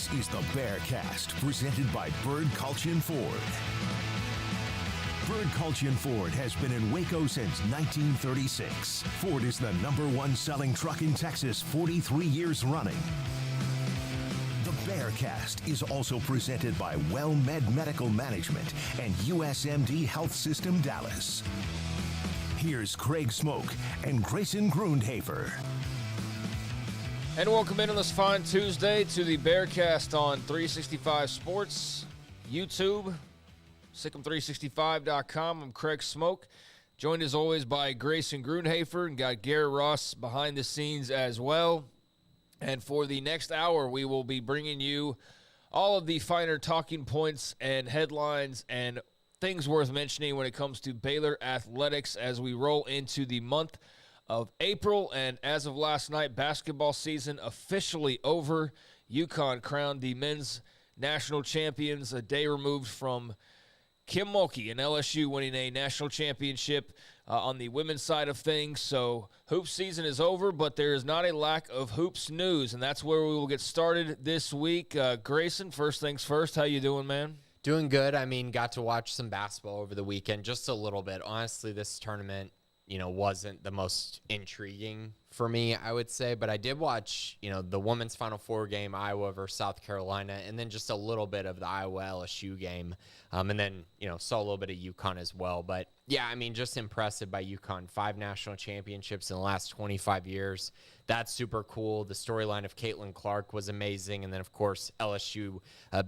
This is the Bearcast, presented by Bird Culture Ford. Bird Culture Ford has been in Waco since 1936. Ford is the #1 selling truck in Texas 43 years running. The Bearcast is also presented by WellMed Medical Management and USMD Health System Dallas. Here's Craig Smoak and Grayson Grundhoefer. And welcome in on this fine Tuesday to the Bearcast on 365 Sports, YouTube, Sikkim365.com. I'm Craig Smoak, joined as always by Grayson Grundhoefer, and got Garrett Ross behind the scenes as well. And for the next hour, we will be bringing you all of the finer talking points and headlines and things worth mentioning when it comes to Baylor athletics as we roll into the month of April. And as of last night, basketball season officially over. UConn crowned the men's national champions a day removed from Kim Mulkey and LSU winning a national championship on the women's side of things. So hoop season is over, but there is not a lack of hoops news, and that's where we will get started this week. Grayson, first things first, how you doing, man? Doing good. I mean, got to watch some basketball over the weekend, just a little bit. Honestly, this tournament, wasn't the most intriguing for me, I would say. But I did watch, the women's Final Four game, Iowa versus South Carolina, and then just a little bit of the Iowa-LSU game. And then, saw a little bit of UConn as well. But, yeah, I mean, just impressive by UConn. 5 national championships in the last 25 years. That's super cool. The storyline of Caitlin Clark was amazing. And then, of course, LSU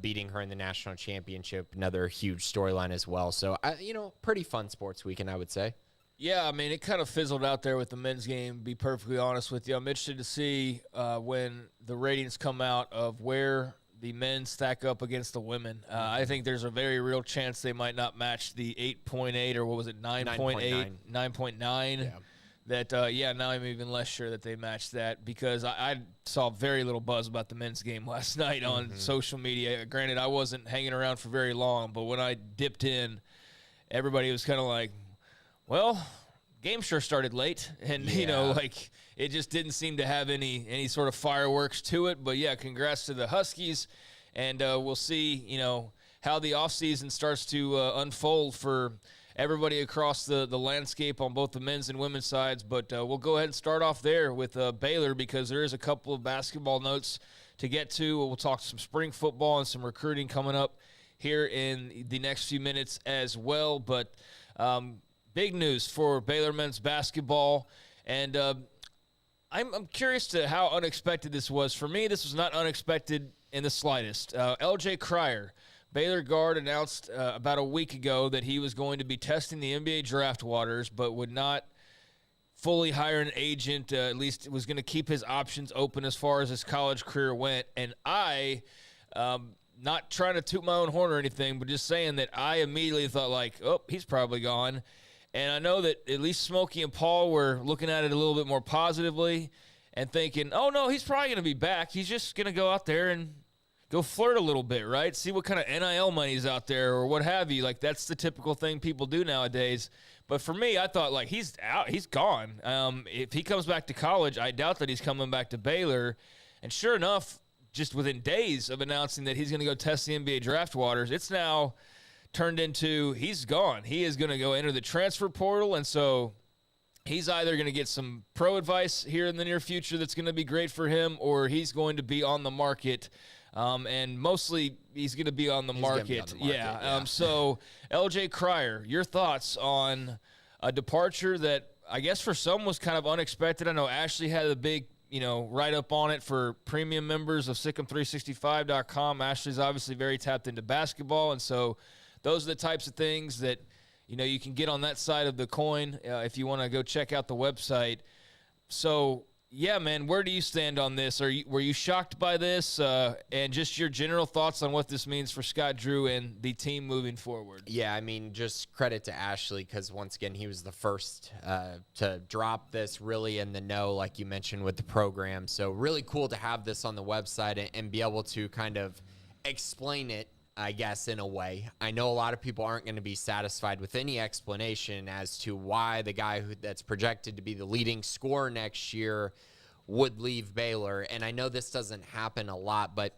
beating her in the national championship, another huge storyline as well. So, pretty fun sports weekend, I would say. Yeah, I mean, it kind of fizzled out there with the men's game, to be perfectly honest with you. I'm interested to see when the ratings come out of where the men stack up against the women. I think there's a very real chance they might not match the 8.8 or what was it, 9.8, 9.9. Yeah. That, now I'm even less sure that they match that because I saw very little buzz about the men's game last night on social media. Granted, I wasn't hanging around for very long, but when I dipped in, everybody was kind of like, well, game sure started late, and, it just didn't seem to have any sort of fireworks to it. But, yeah, congrats to the Huskies, and we'll see, how the offseason starts to unfold for everybody across the landscape on both the men's and women's sides. But we'll go ahead and start off there with Baylor because there is a couple of basketball notes to get to. We'll talk some spring football and some recruiting coming up here in the next few minutes as well. But big news for Baylor men's basketball, and I'm curious to how unexpected this was. For me, this was not unexpected in the slightest. LJ Cryer, Baylor guard, announced about a week ago that he was going to be testing the NBA draft waters, but would not fully hire an agent, at least was going to keep his options open as far as his college career went. And I, not trying to toot my own horn or anything, but just saying that I immediately thought, he's probably gone. And I know that at least Smokey and Paul were looking at it a little bit more positively and thinking, oh, no, he's probably going to be back. He's just going to go out there and go flirt a little bit, right? See what kind of NIL money's out there or what have you. That's the typical thing people do nowadays. But for me, I thought, he's out. He's gone. If he comes back to college, I doubt that he's coming back to Baylor. And sure enough, just within days of announcing that he's going to go test the NBA draft waters, it's now turned into he's gone. He is going to go enter the transfer portal, and so he's either going to get some pro advice here in the near future that's going to be great for him, or he's going to be on the market, and mostly he's going to be on the market. Yeah. So, LJ Cryer, your thoughts on a departure that I guess for some was kind of unexpected. I know Ashley had a big write-up on it for premium members of Sikkim365.com. Ashley's obviously very tapped into basketball, and so those are the types of things that, you can get on that side of the coin if you want to go check out the website. So, yeah, man, where do you stand on this? Were you shocked by this? And just your general thoughts on what this means for Scott Drew and the team moving forward? Yeah, I mean, just credit to Ashley because, once again, he was the first to drop this really in the know, like you mentioned, with the program. So really cool to have this on the website and be able to kind of explain it, I guess, in a way. I know a lot of people aren't going to be satisfied with any explanation as to why the guy that's projected to be the leading scorer next year would leave Baylor. And I know this doesn't happen a lot, but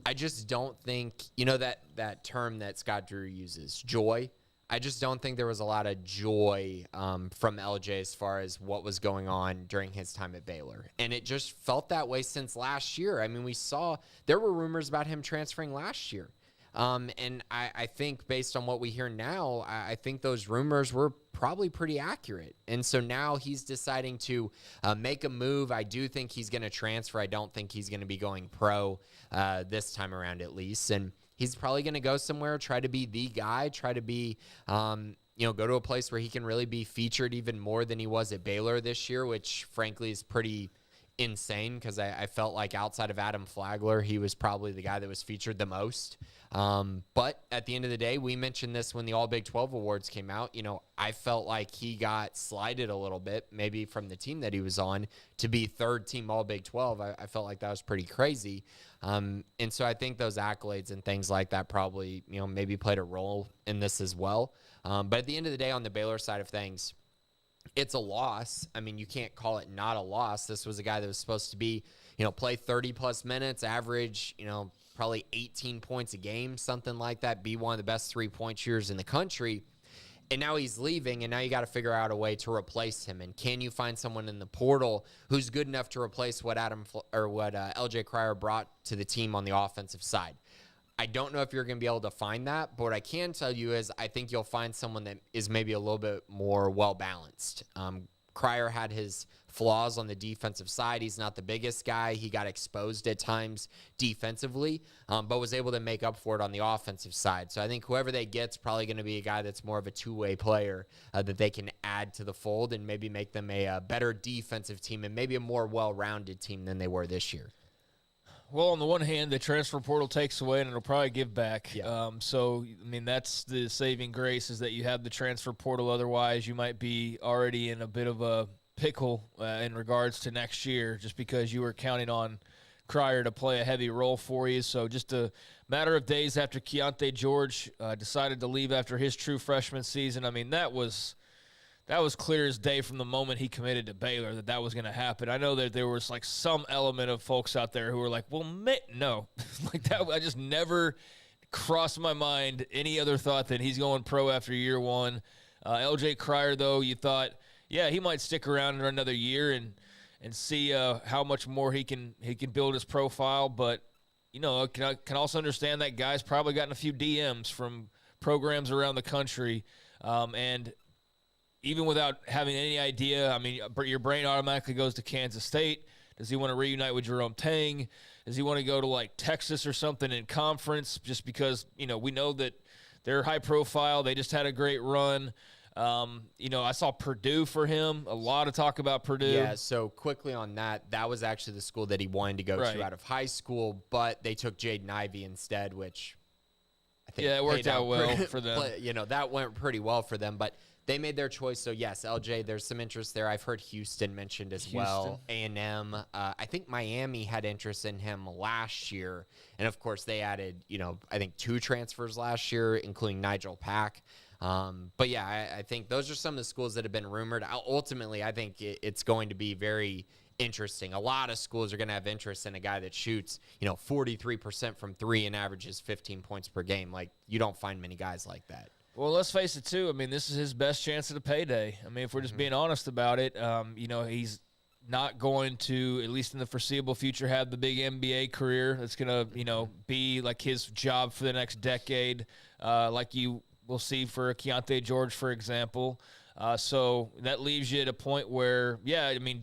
I just don't think, that term that Scott Drew uses, joy. I just don't think there was a lot of joy from LJ as far as what was going on during his time at Baylor. And it just felt that way since last year. I mean, we saw there were rumors about him transferring last year. And I think based on what we hear now, I think those rumors were probably pretty accurate. And so now he's deciding to make a move. I do think he's going to transfer. I don't think he's going to be going pro this time around at least. And he's probably going to go somewhere, try to be the guy, try to be, go to a place where he can really be featured even more than he was at Baylor this year, which frankly is pretty insane because I felt like outside of Adam Flagler, he was probably the guy that was featured the most. But at the end of the day, we mentioned this when the All Big 12 awards came out. I felt like he got slighted a little bit, maybe from the team that he was on to be third team All Big 12. I felt like that was pretty crazy. And so I think those accolades and things like that probably, maybe played a role in this as well. But at the end of the day, on the Baylor side of things, it's a loss. I mean, you can't call it not a loss. This was a guy that was supposed to be, play 30-plus minutes, average, probably 18 points a game, something like that, be one of the best three-point shooters in the country. And now he's leaving, and now you got to figure out a way to replace him. And can you find someone in the portal who's good enough to replace what LJ Cryer brought to the team on the offensive side? I don't know if you're going to be able to find that, but what I can tell you is I think you'll find someone that is maybe a little bit more well-balanced. Cryer had his flaws on the defensive side. He's not the biggest guy. He got exposed at times defensively, but was able to make up for it on the offensive side. So I think whoever they get's probably going to be a guy that's more of a two-way player that they can add to the fold and maybe make them a better defensive team and maybe a more well-rounded team than they were this year. Well, on the one hand, the transfer portal takes away and it'll probably give back. Yeah. That's the saving grace is that you have the transfer portal. Otherwise, you might be already in a bit of a pickle in regards to next year just because you were counting on Cryer to play a heavy role for you. So just a matter of days after Keontae George decided to leave after his true freshman season, that was clear as day from the moment he committed to Baylor that was going to happen. I know that there was some element of folks out there who were like, well, no. That, I just never crossed my mind any other thought that he's going pro after year one. LJ Cryer, though, you thought, yeah, he might stick around for another year and see how much more he can build his profile. But, I can also understand that guy's probably gotten a few DMs from programs around the country. And even without having any idea, your brain automatically goes to Kansas State. Does he want to reunite with Jerome Tang? Does he want to go to Texas or something in conference just because, we know that they're high profile. They just had a great run. I saw Purdue for him. A lot of talk about Purdue. Yeah, so quickly on that was actually the school that he wanted to go to out of high school, but they took Jaden Ivey instead, which I think it worked out well for them. That went pretty well for them, but they made their choice. So, yes, LJ, there's some interest there. I've heard Houston mentioned as well. A&M. I think Miami had interest in him last year. And, of course, they added, I think 2 transfers last year, including Nigel Pack. But, yeah, I think those are some of the schools that have been rumored. Ultimately, I think it's going to be very interesting. A lot of schools are going to have interest in a guy that shoots, 43% from 3 and averages 15 points per game. You don't find many guys like that. Well, let's face it, too. This is his best chance at a payday. If we're just being honest about it, he's not going to, at least in the foreseeable future, have the big NBA career that's going to, be his job for the next decade, like you will see for Keontae George, for example. So that leaves you at a point where,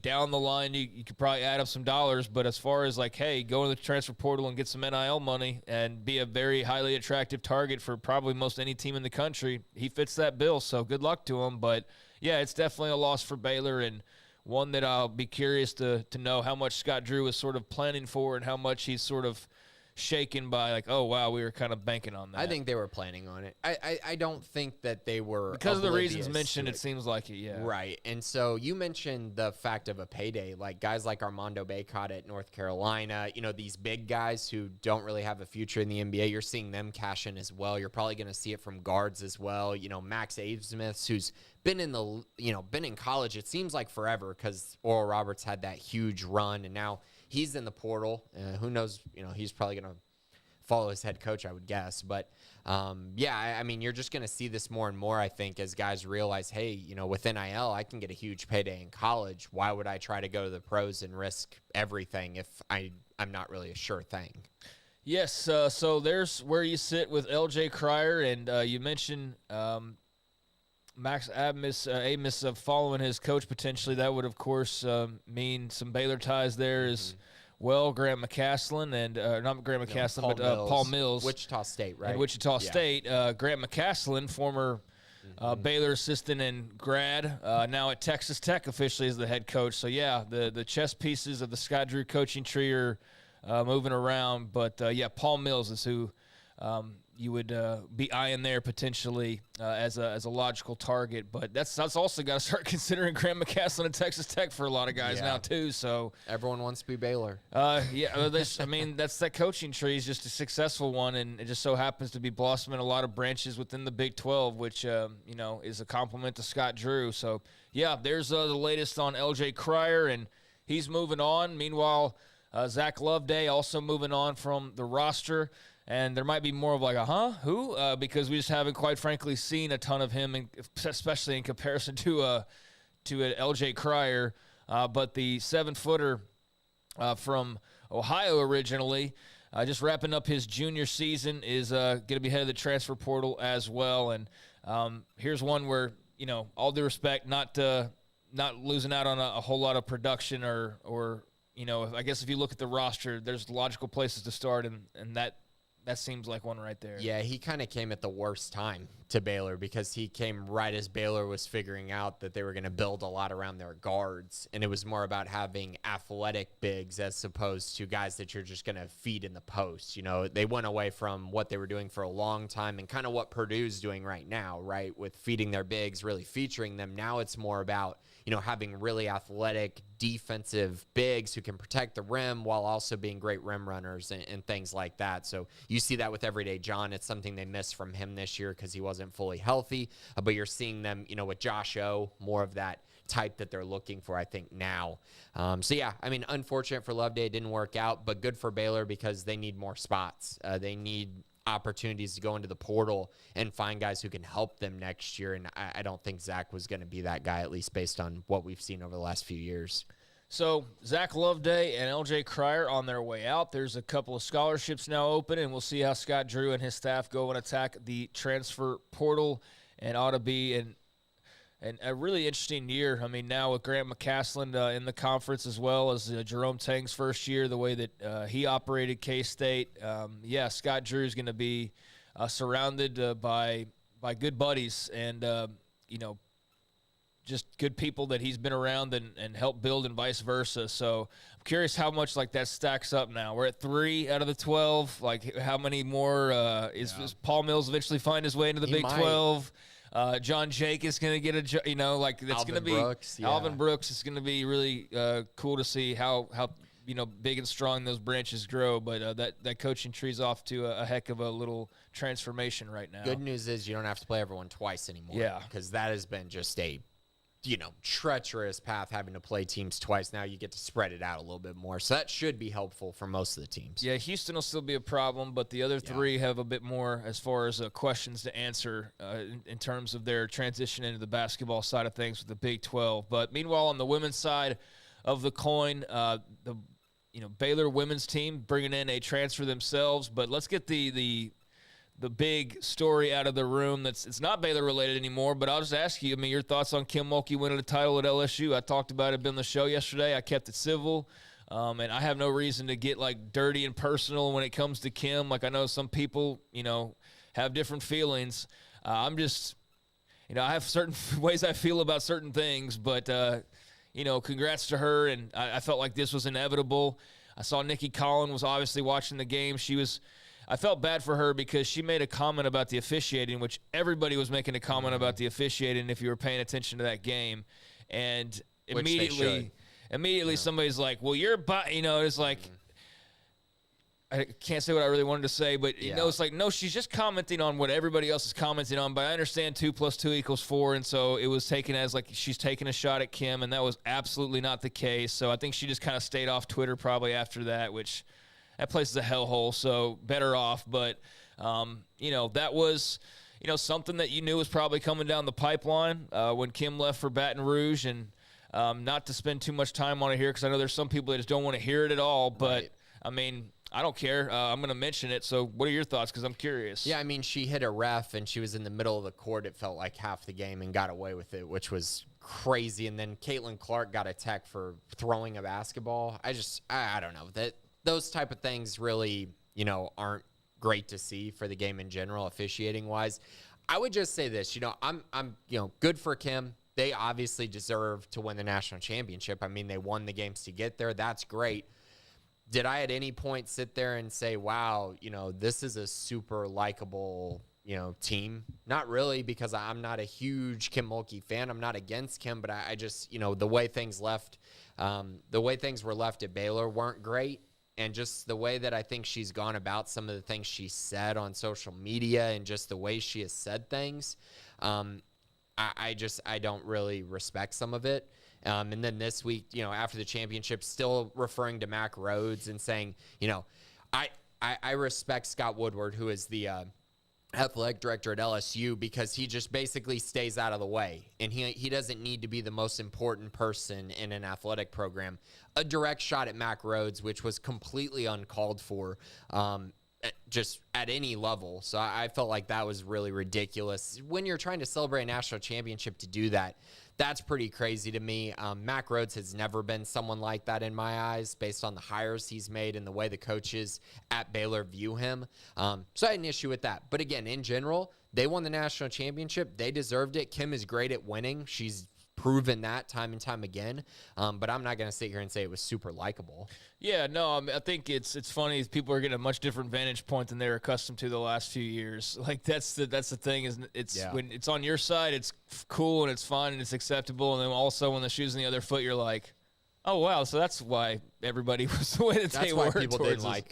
down the line, you could probably add up some dollars. But as far as hey, go in the transfer portal and get some NIL money and be a very highly attractive target for probably most any team in the country, he fits that bill. So good luck to him. But, yeah, it's definitely a loss for Baylor and one that I'll be curious to know how much Scott Drew is sort of planning for and how much he's sort of shaken by oh wow, we were kind of banking on that. I think they were planning on it. I don't think that they were because of the reasons mentioned. It seems like it, yeah. Right, and so you mentioned the fact of a payday, guys like Armando Bacot at North Carolina. These big guys who don't really have a future in the NBA. You're seeing them cash in as well. You're probably going to see it from guards as well. Max Abesmith, who's been in college. It seems like forever because Oral Roberts had that huge run, and now he's in the portal. Who knows? He's probably going to follow his head coach, I would guess. But I mean, you're just going to see this more and more, I think, as guys realize, hey, you know, with NIL, I can get a huge payday in college. Why would I try to go to the pros and risk everything if I'm not really a sure thing? Yes, so there's where you sit with LJ Cryer, and you mentioned Max Amos following his coach potentially. That would, of course, mean some Baylor ties there as well. Grant McCaslin and not Grant McCaslin, Paul Mills. Wichita State, right? And Wichita State. Grant McCaslin, former Baylor assistant and grad, now at Texas Tech officially as the head coach. So, yeah, the chess pieces of the Scott Drew coaching tree are moving around. But, Paul Mills is who you would be eyeing there potentially as a logical target. But that's also got to start considering Graham McCaslin at Texas Tech for a lot of guys now too. So everyone wants to be Baylor. That's that coaching tree is just a successful one, and it just so happens to be blossoming a lot of branches within the Big 12, which is a compliment to Scott Drew. So there's the latest on LJ Cryer, and he's moving on. Meanwhile, Zach Loveday also moving on from the roster. And there might be more of like who? Because we just haven't, quite frankly, seen a ton of him, especially in comparison to an LJ Cryer. But the 7-footer from Ohio originally, just wrapping up his junior season, is going to be head of the transfer portal as well. And here's one where, all due respect, not losing out on a whole lot of production or I guess if you look at the roster, there's logical places to start, and that seems like one right there. Yeah, he kind of came at the worst time to Baylor because he came right as Baylor was figuring out that they were going to build a lot around their guards, and it was more about having athletic bigs as opposed to guys that you're just going to feed in the post. They went away from what they were doing for a long time and kind of what Purdue's doing right now, right, with feeding their bigs, really featuring them. Now it's more about having really athletic defensive bigs who can protect the rim while also being great rim runners and things like that. So you see that with Everyday John. It's something they missed from him this year because he wasn't fully healthy. But you're seeing them, with Josh O, more of that type that they're looking for, I think, now. Unfortunate for Loveday, it didn't work out, but good for Baylor because they need more spots. They need opportunities to go into the portal and find guys who can help them next year. And I don't think Zach was going to be that guy, at least based on what we've seen over the last few years. So Zach Loveday and LJ Cryer on their way out. There's a couple of scholarships now open, and we'll see how Scott Drew and his staff go and attack the transfer portal, and ought to be a really interesting year. I mean, now with Grant McCaslin in the conference, as well as Jerome Tang's first year, the way that he operated K-State. Scott Drew is going to be surrounded by good buddies and, just good people that he's been around and helped build, and vice versa. So I'm curious how much that stacks up now. We're at 3 out of the 12. How many more is Paul Mills eventually find his way into the Big 12? John Jake is going to get it's going to be Brooks, Alvin Brooks. It's going to be really cool to see how big and strong those branches grow. But that coaching tree's off to a heck of a little transformation right now. Good news is you don't have to play everyone twice anymore. Yeah, because that has been just a treacherous path, having to play teams twice. Now you get to spread it out a little bit more. So that should be helpful for most of the teams. Yeah, Houston will still be a problem, but the other three have a bit more as far as questions to answer in terms of their transition into the basketball side of things with the Big 12. But meanwhile, on the women's side of the coin, the Baylor women's team bringing in a transfer themselves. But let's get the big story out of the room. It's not Baylor related anymore, but I'll just ask you, your thoughts on Kim Mulkey winning a title at LSU. I talked about it on the show yesterday. I kept it civil, and I have no reason to get dirty and personal when it comes to Kim. I know some people, have different feelings. I'm just, I have certain ways I feel about certain things, but, congrats to her, and I felt like this was inevitable. I saw Nikki Collin was obviously watching the game. I felt bad for her because she made a comment about the officiating, which everybody was making a comment about the officiating if you were paying attention to that game. And immediately somebody's like, well, it's like, I can't say what I really wanted to say, but it's like, no, she's just commenting on what everybody else is commenting on. But I understand 2 + 2 = 4. And so it was taken as she's taking a shot at Kim, and that was absolutely not the case. So I think she just kind of stayed off Twitter probably after that, which that place is a hellhole, so better off. But, that was, something that you knew was probably coming down the pipeline when Kim left for Baton Rouge. And not to spend too much time on it here because I know there's some people that just don't want to hear it at all. But, right. I don't care. I'm going to mention it. So what are your thoughts? Because I'm curious. Yeah, she hit a ref, and she was in the middle of the court, it felt like half the game, and got away with it, which was crazy. And then Caitlin Clark got a tech for throwing a basketball. I don't know. Those type of things really, aren't great to see for the game in general, officiating-wise. I would just say this. I'm good for Kim. They obviously deserve to win the national championship. They won the games to get there. That's great. Did I at any point sit there and say, wow, this is a super likable, team? Not really, because I'm not a huge Kim Mulkey fan. I'm not against Kim, but I just, the way things were left at Baylor weren't great. And just the way that I think she's gone about some of the things she said on social media and just the way she has said things, I don't really respect some of it. And then this week, after the championship, still referring to Mack Rhodes and saying, I respect Scott Woodward, who is the athletic director at LSU, because he just basically stays out of the way. And he doesn't need to be the most important person in an athletic program. A direct shot at Mack Rhodes, which was completely uncalled for, just at any level. So I felt like that was really ridiculous. When you're trying to celebrate a national championship to do that, that's pretty crazy to me. Mack Rhodes has never been someone like that in my eyes, based on the hires he's made and the way the coaches at Baylor view him. So I had an issue with that. But again, in general, they won the national championship. They deserved it. Kim is great at winning. She's proven that time and time again. But I'm not going to sit here and say it was super likable. Yeah, no, I think it's funny. People are getting a much different vantage point than they're accustomed to the last few years. Like that's the thing, is when it's on your side, it's cool and it's fun and it's acceptable. And then also when the shoe's in the other foot, you're like, oh wow, so that's why everybody was the way that they were. That's why people didn't us. like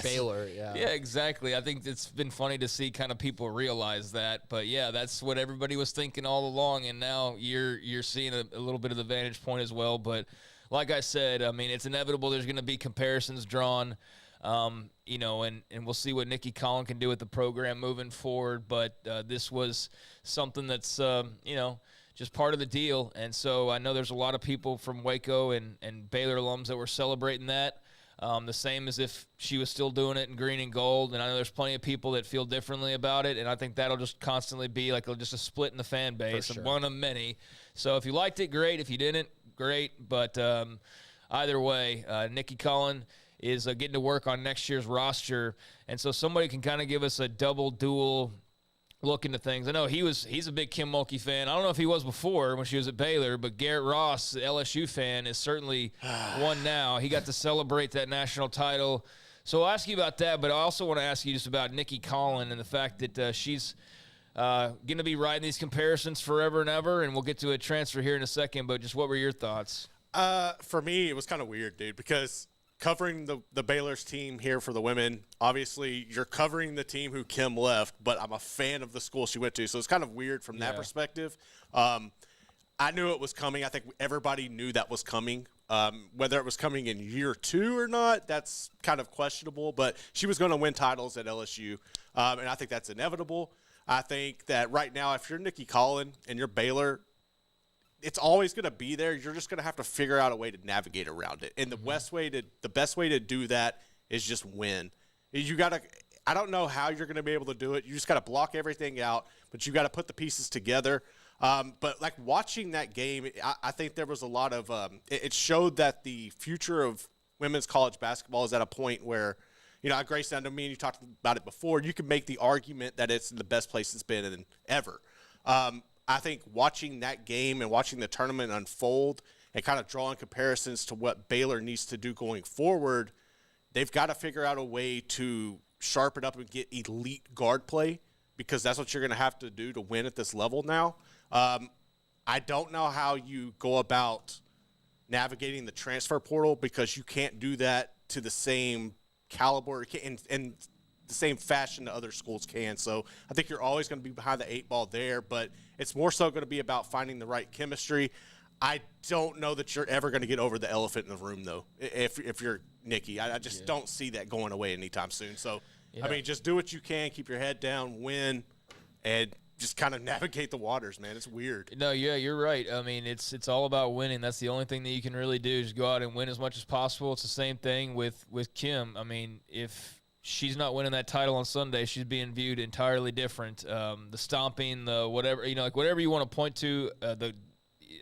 Baylor. Yeah, exactly. I think it's been funny to see kind of people realize that. But yeah, that's what everybody was thinking all along, and now you're seeing a little bit of the vantage point as well. But like I said, it's inevitable. There's going to be comparisons drawn, and we'll see what Nikki Collin can do with the program moving forward. But this was something that's just part of the deal. And so I know there's a lot of people from Waco and Baylor alums that were celebrating that, the same as if she was still doing it in green and gold. And I know there's plenty of people that feel differently about it, and I think that'll just constantly be like just a split in the fan base, sure. One of many. So if you liked it, great. If you didn't, great. But either way, Nikki Collin is getting to work on next year's roster. And so somebody can kind of give us a dual look into things. I know he's a big Kim Mulkey fan. I don't know if he was before when she was at Baylor, but Garrett Ross, the LSU fan, is certainly one now. He got to celebrate that national title. So I'll ask you about that, but I also want to ask you just about Nikki Collin and the fact that she's going to be riding these comparisons forever and ever, and we'll get to a transfer here in a second, but just what were your thoughts? For me, it was kind of weird, dude, because covering the Baylor's team here for the women, obviously you're covering the team who Kim left, but I'm a fan of the school she went to, so it's kind of weird from that perspective. I knew it was coming. I think everybody knew that was coming. Whether it was coming in year 2 or not, that's kind of questionable, but she was going to win titles at LSU, and I think that's inevitable. I think that right now, if you're Nikki Collin and you're Baylor, it's always going to be there. You're just going to have to figure out a way to navigate around it. And the best way to do that is just win. I don't know how you're going to be able to do it. You just got to block everything out, but you got to put the pieces together. But like watching that game, I think there was a lot of it showed that the future of women's college basketball is at a point where, Grayson, I mean, you talked about it before. You can make the argument that it's in the best place it's been in ever. I think watching that game and watching the tournament unfold and kind of drawing comparisons to what Baylor needs to do going forward, they've got to figure out a way to sharpen up and get elite guard play, because that's what you're going to have to do to win at this level now. I don't know how you go about navigating the transfer portal, because you can't do that to the same caliber and the same fashion that other schools can. So I think you're always going to be behind the 8 ball there, but it's more so going to be about finding the right chemistry. I don't know that you're ever going to get over the elephant in the room, though, if you're Nikki. I just don't see that going away anytime soon. So, I mean, just do what you can, keep your head down, win, and just kind of navigate the waters, man. It's weird. No, yeah, you're right. I mean, it's all about winning. That's the only thing that you can really do is go out and win as much as possible. It's the same thing with Kim. I mean, if she's not winning that title on Sunday, she's being viewed entirely different. The stomping, the whatever, like whatever you want to point to,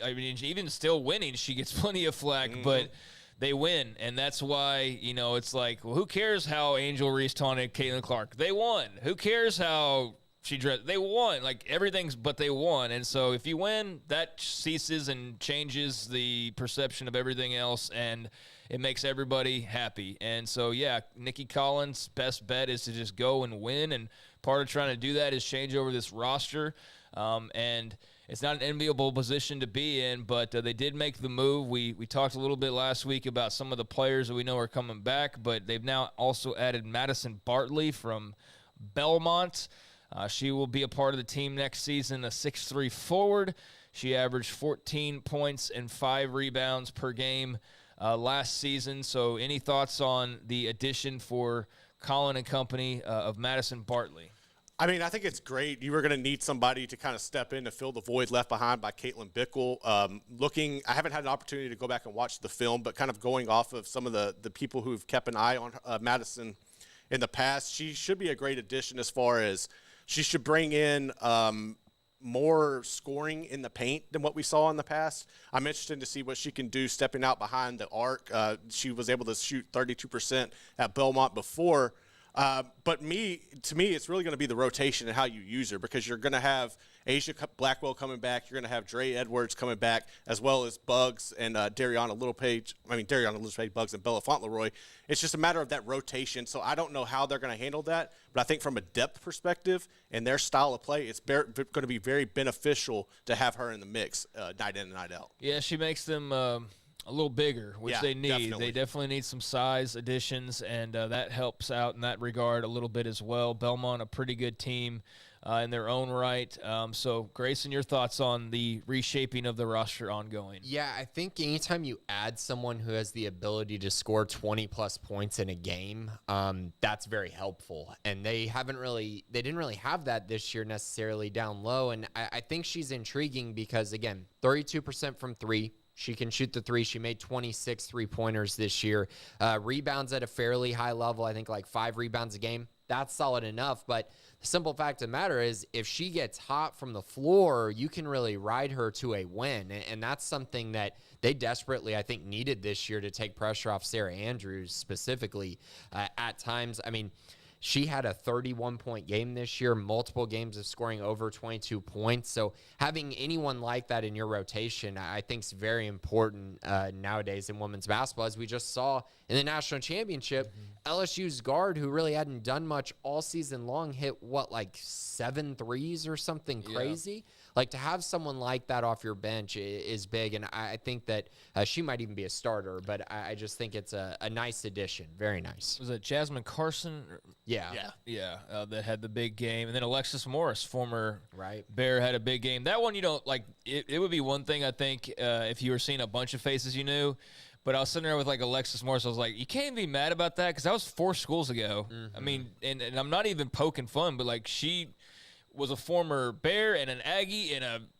I mean, even still winning, she gets plenty of flack, but they win, and that's why, it's like, well, who cares how Angel Reese taunted Caitlin Clark? They won. Who cares how she dressed? They won. Like, everything's but they won. And so if you win, that ceases and changes the perception of everything else, and it makes everybody happy. And so, yeah, Nikki Collins' best bet is to just go and win, and part of trying to do that is change over this roster, and it's not an enviable position to be in, but they did make the move. We talked a little bit last week about some of the players that we know are coming back, but they've now also added Madison Bartley from Belmont. She will be a part of the team next season, a 6'3" forward. She averaged 14 points and 5 rebounds per game last season. So any thoughts on the addition for Colin and company of Madison Bartley? I mean, I think it's great. You were going to need somebody to kind of step in to fill the void left behind by Caitlin Bickle. I haven't had an opportunity to go back and watch the film, but kind of going off of some of the people who've kept an eye on Madison in the past, she should be a great addition as far as she should bring in more scoring in the paint than what we saw in the past. I'm interested to see what she can do stepping out behind the arc. She was able to shoot 32% at Belmont before. But to me, it's really going to be the rotation and how you use her, because you're going to have Asia Blackwell coming back. You're going to have Dre Edwards coming back, as well as Bugs and Dariana Littlepage, Bugs and Bella Fauntleroy. It's just a matter of that rotation. So I don't know how they're going to handle that. But I think from a depth perspective and their style of play, it's going to be very beneficial to have her in the mix night in and night out. Yeah, she makes them a little bigger, which they need. Definitely. They definitely need some size additions, and that helps out in that regard a little bit as well. Belmont, a pretty good team in their own right. So, Grayson, your thoughts on the reshaping of the roster ongoing? Yeah, I think anytime you add someone who has the ability to score 20-plus points in a game, that's very helpful. And they didn't really have that this year necessarily down low. And I think she's intriguing because, again, 32% from three. She can shoot the three. She made 26 three-pointers this year. Rebounds at a fairly high level, I think like 5 rebounds a game. That's solid enough. But the simple fact of the matter is if she gets hot from the floor, you can really ride her to a win. And that's something that they desperately, I think, needed this year to take pressure off Sarah Andrews specifically at times. I mean, she had a 31-point game this year, multiple games of scoring over 22 points. So having anyone like that in your rotation, I think is very important nowadays in women's basketball. As we just saw in the national championship, LSU's guard, who really hadn't done much all season long, hit, 7 threes or something crazy? Like, to have someone like that off your bench is big, and I think that she might even be a starter, but I just think it's a nice addition. Very nice. Was it Jasmine Carson? Yeah. That had the big game. And then Alexis Morris, former Bear, had a big game. That one, it would be one thing, I think, if you were seeing a bunch of faces you knew. But I was sitting there with, Alexis Morris. I was like, you can't even be mad about that because that was 4 schools ago. I mean, and I'm not even poking fun, but, she was a former Bear and an Aggie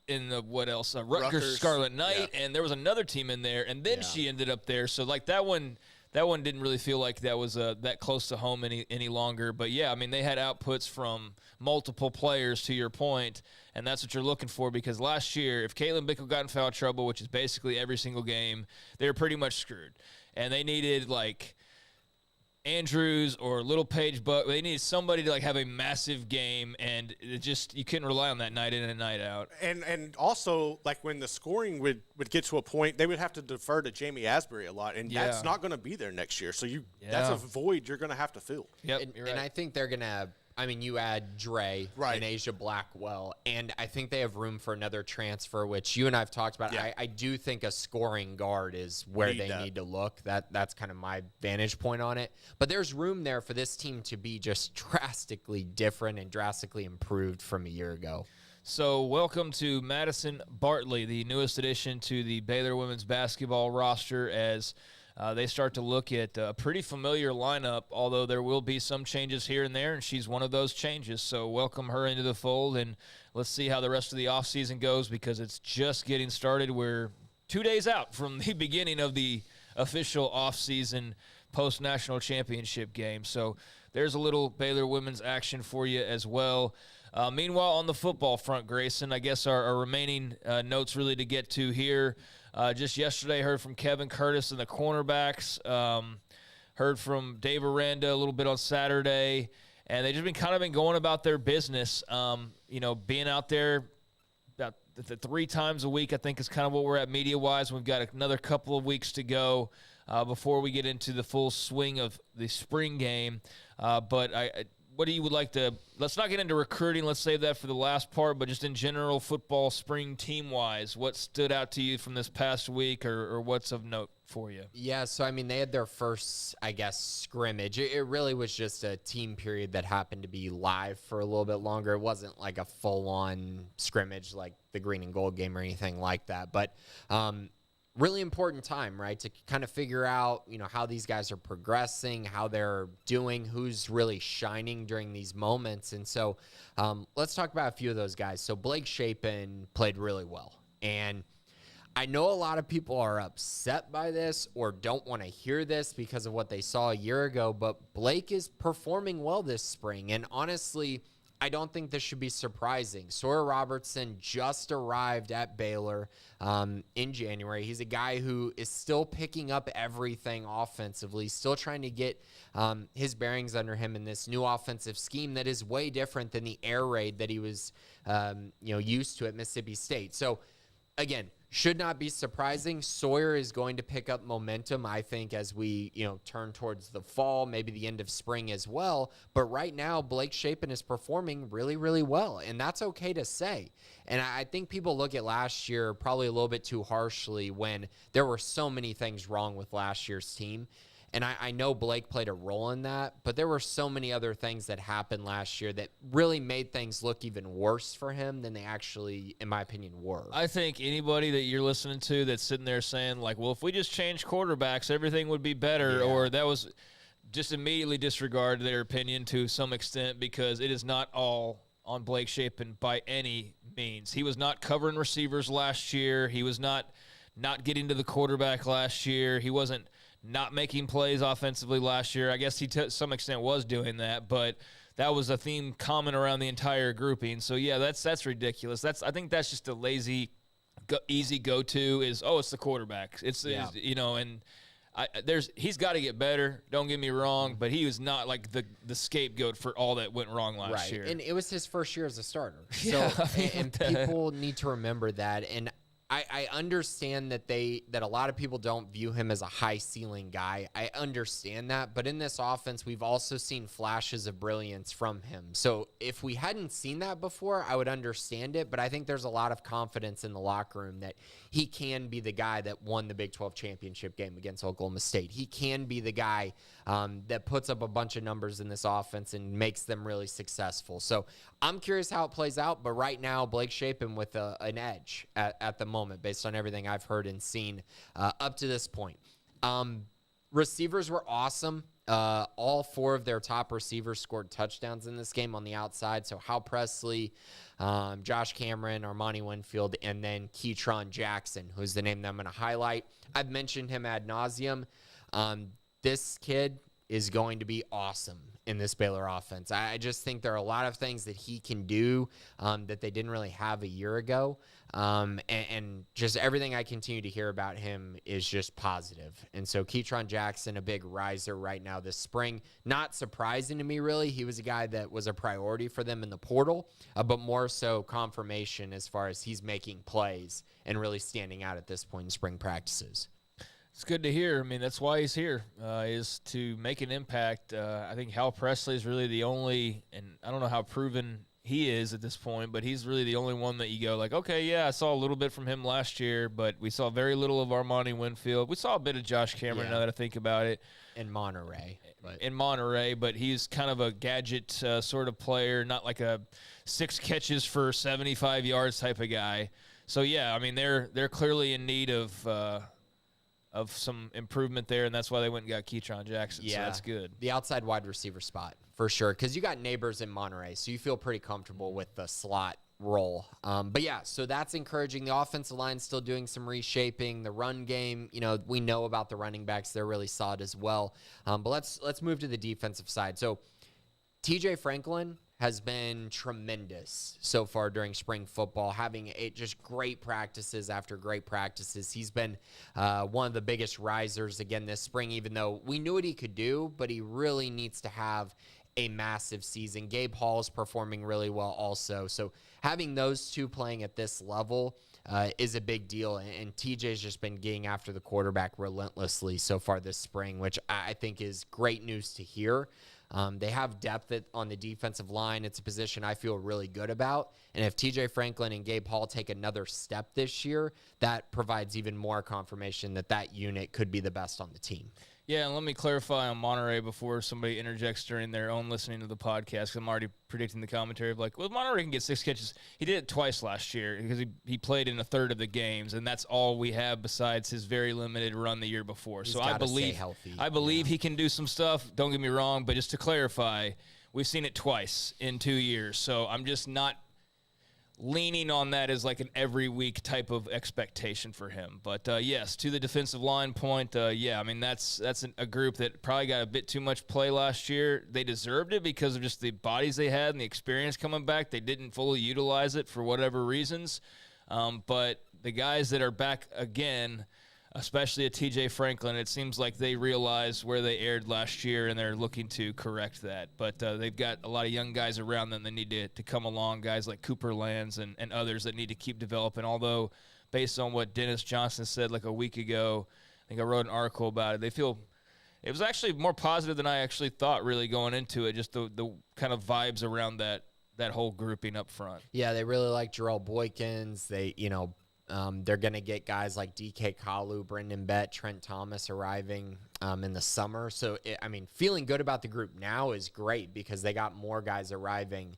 and what else? Rutgers Scarlet Knight, and there was another team in there, and then she ended up there. So, that one didn't really feel like that was that close to home any longer. But, yeah, I mean, they had outputs from multiple players, to your point, and that's what you're looking for because last year, if Caitlin Bickle got in foul trouble, which is basically every single game, they were pretty much screwed. And they needed, Andrews or Little Page, but they needed somebody to have a massive game, and you couldn't rely on that night in and night out. And also when the scoring would get to a point, they would have to defer to Jamie Asbury a lot, and that's not going to be there next year. So that's a void you're going to have to fill. Yep, and I think they're going to. I mean, you add Dre and Asia Blackwell, and I think they have room for another transfer, which you and I have talked about. Yeah. I do think a scoring guard is where they need to look. That's kind of my vantage point on it. But there's room there for this team to be just drastically different and drastically improved from a year ago. So welcome to Madison Bartley, the newest addition to the Baylor women's basketball roster, as they start to look at a pretty familiar lineup, although there will be some changes here and there, and she's one of those changes. So welcome her into the fold, and let's see how the rest of the offseason goes, because it's just getting started. We're 2 days out from the beginning of the official offseason post-national championship game. So there's a little Baylor women's action for you as well. Meanwhile, on the football front, Grayson, I guess our remaining notes really to get to here. Just yesterday, heard from Kevin Curtis and the cornerbacks. Heard from Dave Aranda a little bit on Saturday. And they've just been going about their business. Being out there about 3 times a week, I think, is kind of what we're at media-wise. We've got another couple of weeks to go before we get into the full swing of the spring game. What do you would like to – let's not get into recruiting. Let's save that for the last part. But just in general, football spring team-wise, what stood out to you from this past week or what's of note for you? Yeah, so, they had their first, scrimmage. It really was just a team period that happened to be live for a little bit longer. It wasn't like a full-on scrimmage like the green and gold game or anything like that. But really important time, right, to kind of figure out, how these guys are progressing, how they're doing, who's really shining during these moments. And so let's talk about a few of those guys. So Blake Shapen played really well. And I know a lot of people are upset by this or don't want to hear this because of what they saw a year ago, but Blake is performing well this spring. And honestly, I don't think this should be surprising. Sawyer Robertson just arrived at Baylor in January. He's a guy who is still picking up everything offensively, still trying to get his bearings under him in this new offensive scheme that is way different than the air raid that he was used to at Mississippi State. So, again, should not be surprising. Sawyer is going to pick up momentum, I think, as we, turn towards the fall, maybe the end of spring as well. But right now, Blake Shapen is performing really, really well, and that's okay to say. And I think people look at last year probably a little bit too harshly when there were so many things wrong with last year's team. And I know Blake played a role in that, but there were so many other things that happened last year that really made things look even worse for him than they actually, in my opinion, were. I think anybody that you're listening to that's sitting there saying, like, well, if we just change quarterbacks, everything would be better, or that was just immediately disregard their opinion to some extent, because it is not all on Blake Shapen by any means. He was not covering receivers last year. He was not getting to the quarterback last year. He wasn't not making plays offensively last year. I guess he to some extent was doing that, but that was a theme common around the entire grouping. So yeah, that's ridiculous. I think that's just a lazy, easy go-to is, it's the quarterback. It's and he's got to get better. Don't get me wrong, but he was not like the scapegoat for all that went wrong last year. And it was his first year as a starter. Yeah, so and people need to remember that. And I understand that a lot of people don't view him as a high ceiling guy. I understand that, but in this offense, we've also seen flashes of brilliance from him. So if we hadn't seen that before, I would understand it, but I think there's a lot of confidence in the locker room that he can be the guy that won the Big 12 championship game against Oklahoma State. He can be the guy that puts up a bunch of numbers in this offense and makes them really successful. So I'm curious how it plays out, but right now, Blake Shapen with an edge at the moment, based on everything I've heard and seen up to this point. Receivers were awesome. All 4 of their top receivers scored touchdowns in this game on the outside. So Hal Presley, Josh Cameron, Armani Winfield, and then Keytron Jackson, who's the name that I'm going to highlight. I've mentioned him ad nauseum. This kid is going to be awesome in this Baylor offense. I just think there are a lot of things that he can do that they didn't really have a year ago. And just everything I continue to hear about him is just positive. And so Keytron Jackson, a big riser right now this spring. Not surprising to me, really. He was a guy that was a priority for them in the portal, but more so confirmation as far as he's making plays and really standing out at this point in spring practices. It's good to hear. I mean, that's why he's here, is to make an impact. I think Hal Presley is really the only, and I don't know how proven he is at this point, but he's really the only one that you go like, okay, yeah, I saw a little bit from him last year, but we saw very little of Armani Winfield. We saw a bit of Josh Cameron, now that I think about it. In Monterey. But he's kind of a gadget sort of player, not like a 6 catches for 75 yards type of guy. So, yeah, I mean, they're clearly in need of some improvement there, and that's why they went and got Keytron Jackson. Yeah, so that's good. The outside wide receiver spot, for sure, because you got Neighbors in Monterey, so you feel pretty comfortable with the slot role. But, yeah, so that's encouraging. The offensive line still doing some reshaping. The run game, we know about the running backs. They're really solid as well. But let's move to the defensive side. So TJ Franklin has been tremendous so far during spring football, having just great practices after great practices. He's been one of the biggest risers again this spring, even though we knew what he could do, but he really needs to have a massive season. Gabe Hall is performing really well also. So having those two playing at this level is a big deal. And TJ's just been getting after the quarterback relentlessly so far this spring, which I think is great news to hear. They have depth on the defensive line. It's a position I feel really good about. And if TJ Franklin and Gabe Hall take another step this year, that provides even more confirmation that unit could be the best on the team. Yeah, and let me clarify on Monterey before somebody interjects during their own listening to the podcast, because I'm already predicting the commentary of like, well, Monterey can get 6 catches. He did it twice last year because he played in a third of the games, and that's all we have besides his very limited run the year before. So I believe he can do some stuff. Don't get me wrong, but just to clarify, we've seen it twice in 2 years, so I'm just not leaning on that as like an every week type of expectation for him. But yes, to the defensive line point, yeah, I mean, that's a group that probably got a bit too much play last year. They deserved it because of just the bodies they had and the experience coming back. They didn't fully utilize it for whatever reasons. But the guys that are back again, especially at TJ Franklin, it seems like they realize where they erred last year, and they're looking to correct that. But they've got a lot of young guys around them that need to come along, guys like Cooper Lands and others that need to keep developing. Although, based on what Dennis Johnson said like a week ago, I think I wrote an article about it, they feel it was actually more positive than I actually thought really going into it, just the kind of vibes around that whole grouping up front. Yeah, they really like Jarrell Boykins. They're going to get guys like DK Kalu, Brendan Bett, Trent Thomas arriving in the summer. So, feeling good about the group now is great because they got more guys arriving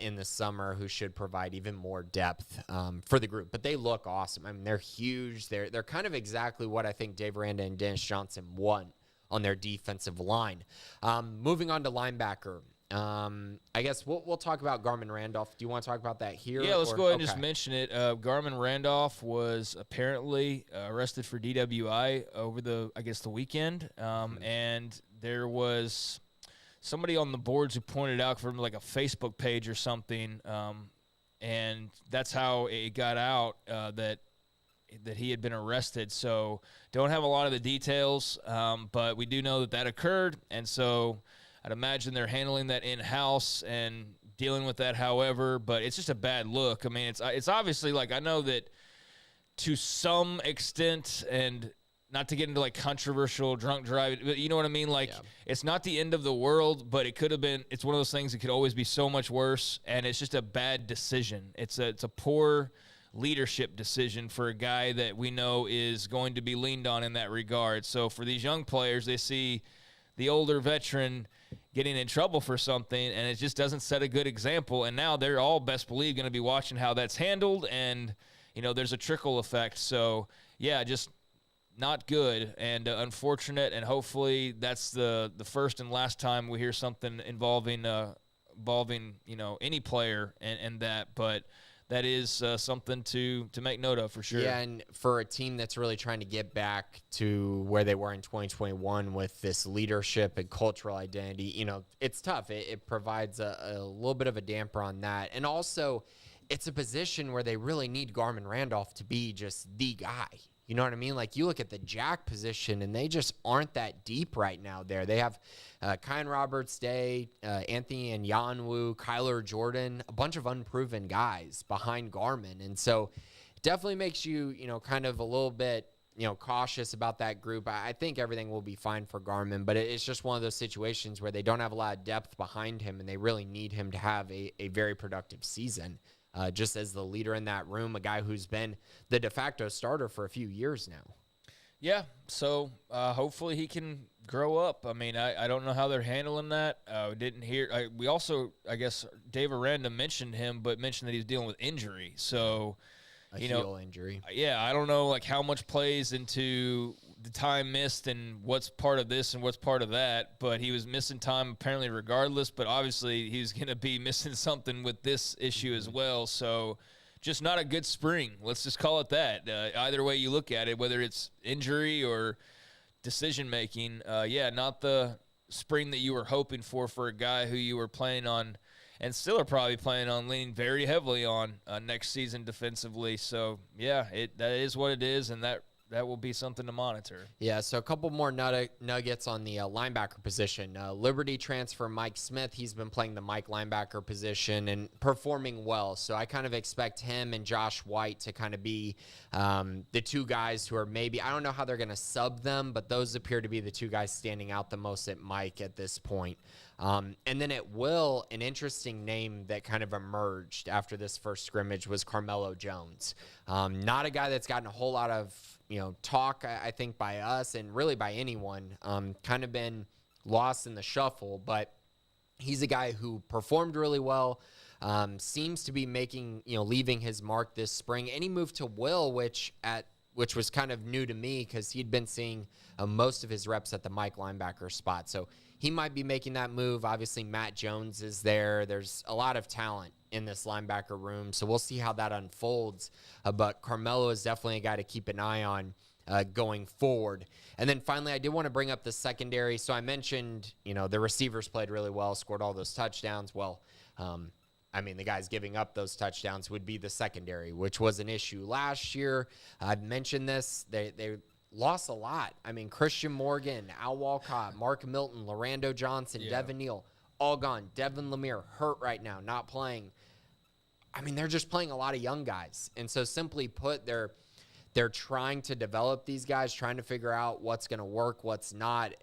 in the summer who should provide even more depth for the group. But they look awesome. I mean, they're huge. They're kind of exactly what I think Dave Aranda and Dennis Johnson want on their defensive line. Moving on to linebacker. I guess we'll talk about Garmin Randolph. Do you want to talk about that here? Yeah, let's go ahead and just mention it. Garmin Randolph was apparently arrested for DWI over the weekend. And there was somebody on the boards who pointed out from like a Facebook page or something. And that's how it got out that he had been arrested. So don't have a lot of the details, but we do know that occurred. And so I'd imagine they're handling that in-house and dealing with that, however, but it's just a bad look. I mean, it's obviously, like, I know that to some extent, and not to get into, like, controversial drunk driving, but you know what I mean? Like, It's not the end of the world, but it could have been – it's one of those things that could always be so much worse, and it's just a bad decision. It's a poor leadership decision for a guy that we know is going to be leaned on in that regard. So for these young players, they see the older veteran – getting in trouble for something, and it just doesn't set a good example. And now they're all best believe going to be watching how that's handled, and there's a trickle effect. So yeah, just not good and unfortunate. And hopefully that's the first and last time we hear something involving any player and that. But that is something to make note of for sure. Yeah, and for a team that's really trying to get back to where they were in 2021 with this leadership and cultural identity, it's tough. It provides a little bit of a damper on that. And also, it's a position where they really need Garmin Randolph to be just the guy. You know what I mean? Like, you look at the jack position, and they just aren't that deep right now there. They have Kyan Roberts-Day, Anthony Nyanwu, Kyler Jordan, a bunch of unproven guys behind Garmin. And so it definitely makes you, kind of a little bit cautious about that group. I think everything will be fine for Garmin, but it's just one of those situations where they don't have a lot of depth behind him, and they really need him to have a very productive season. Just as the leader in that room, a guy who's been the de facto starter for a few years now. Yeah, so hopefully he can grow up. I mean, I don't know how they're handling that. Didn't hear. We also, I guess, Dave Aranda mentioned him, but mentioned that he's dealing with injury. So, a heel injury. Yeah, I don't know how much plays into the time missed and what's part of this and what's part of that. But he was missing time apparently regardless. But obviously he's going to be missing something with this issue as well. So just not a good spring. Let's just call it that. Either way you look at it, whether it's injury or decision-making, not the spring that you were hoping for a guy who you were planning on and still are probably planning on leaning very heavily on next season defensively. So, that is what it is, and that will be something to monitor. Yeah, so a couple more nuggets on the linebacker position. Liberty transfer Mike Smith. He's been playing the Mike linebacker position and performing well. So I kind of expect him and Josh White to kind of be the two guys who are maybe, I don't know how they're going to sub them, but those appear to be the two guys standing out the most at Mike at this point. And then at Will, an interesting name that kind of emerged after this first scrimmage was Carmelo Jones. Not a guy that's gotten a whole lot of talk, I think, by us and really by anyone. Kind of been lost in the shuffle, but he's a guy who performed really well. Seems to be making, leaving his mark this spring. And he moved to Will, which was kind of new to me because he'd been seeing most of his reps at the Mike linebacker spot. So he might be making that move. Obviously, Matt Jones is there. There's a lot of talent in this linebacker room, so we'll see how that unfolds. But Carmelo is definitely a guy to keep an eye on going forward. And then finally, I did want to bring up the secondary. So I mentioned, the receivers played really well, scored all those touchdowns. Well, the guys giving up those touchdowns would be the secondary, which was an issue last year. I've mentioned this. They lost a lot. Christian Morgan, Al Walcott, Mark Milton, Lorando Johnson, Devin Neal, all gone. Devin Lemire hurt right now, not playing. They're just playing a lot of young guys. And so simply put, they're trying to develop these guys, trying to figure out what's going to work, what's not.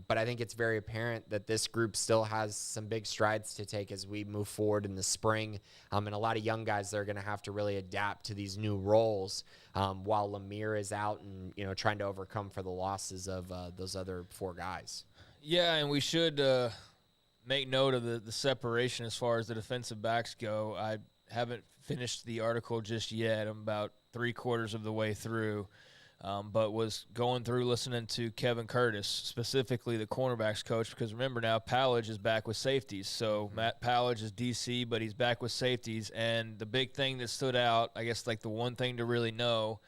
But I think it's very apparent that this group still has some big strides to take as we move forward in the spring. And a lot of young guys that are going to have to really adapt to these new roles while Lemire is out and, trying to overcome for the losses of those other four guys. Yeah, and we should make note of the separation as far as the defensive backs go. I haven't finished the article just yet. I'm about 3/4 of the way through, but was going through listening to Kevin Curtis, specifically the cornerbacks coach, because remember now Pallage is back with safeties. So Matt Pallage is DC, but he's back with safeties. And the big thing that stood out, I guess the one thing to really know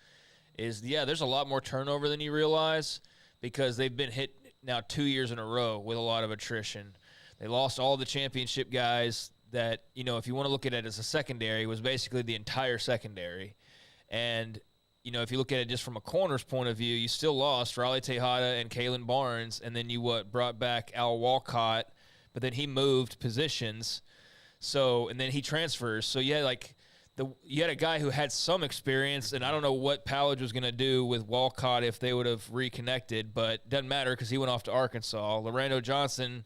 is, there's a lot more turnover than you realize because they've been hit now 2 years in a row with a lot of attrition. They lost all the championship guys that, if you want to look at it as a secondary, was basically the entire secondary. And, if you look at it just from a corner's point of view, you still lost Raleigh Tejada and Kalen Barnes, and then you brought back Al Walcott, but then he moved positions. So, and then he transfers. So, you had a guy who had some experience, and I don't know what Pallage was going to do with Walcott if they would have reconnected, but doesn't matter because he went off to Arkansas. Lorando Johnson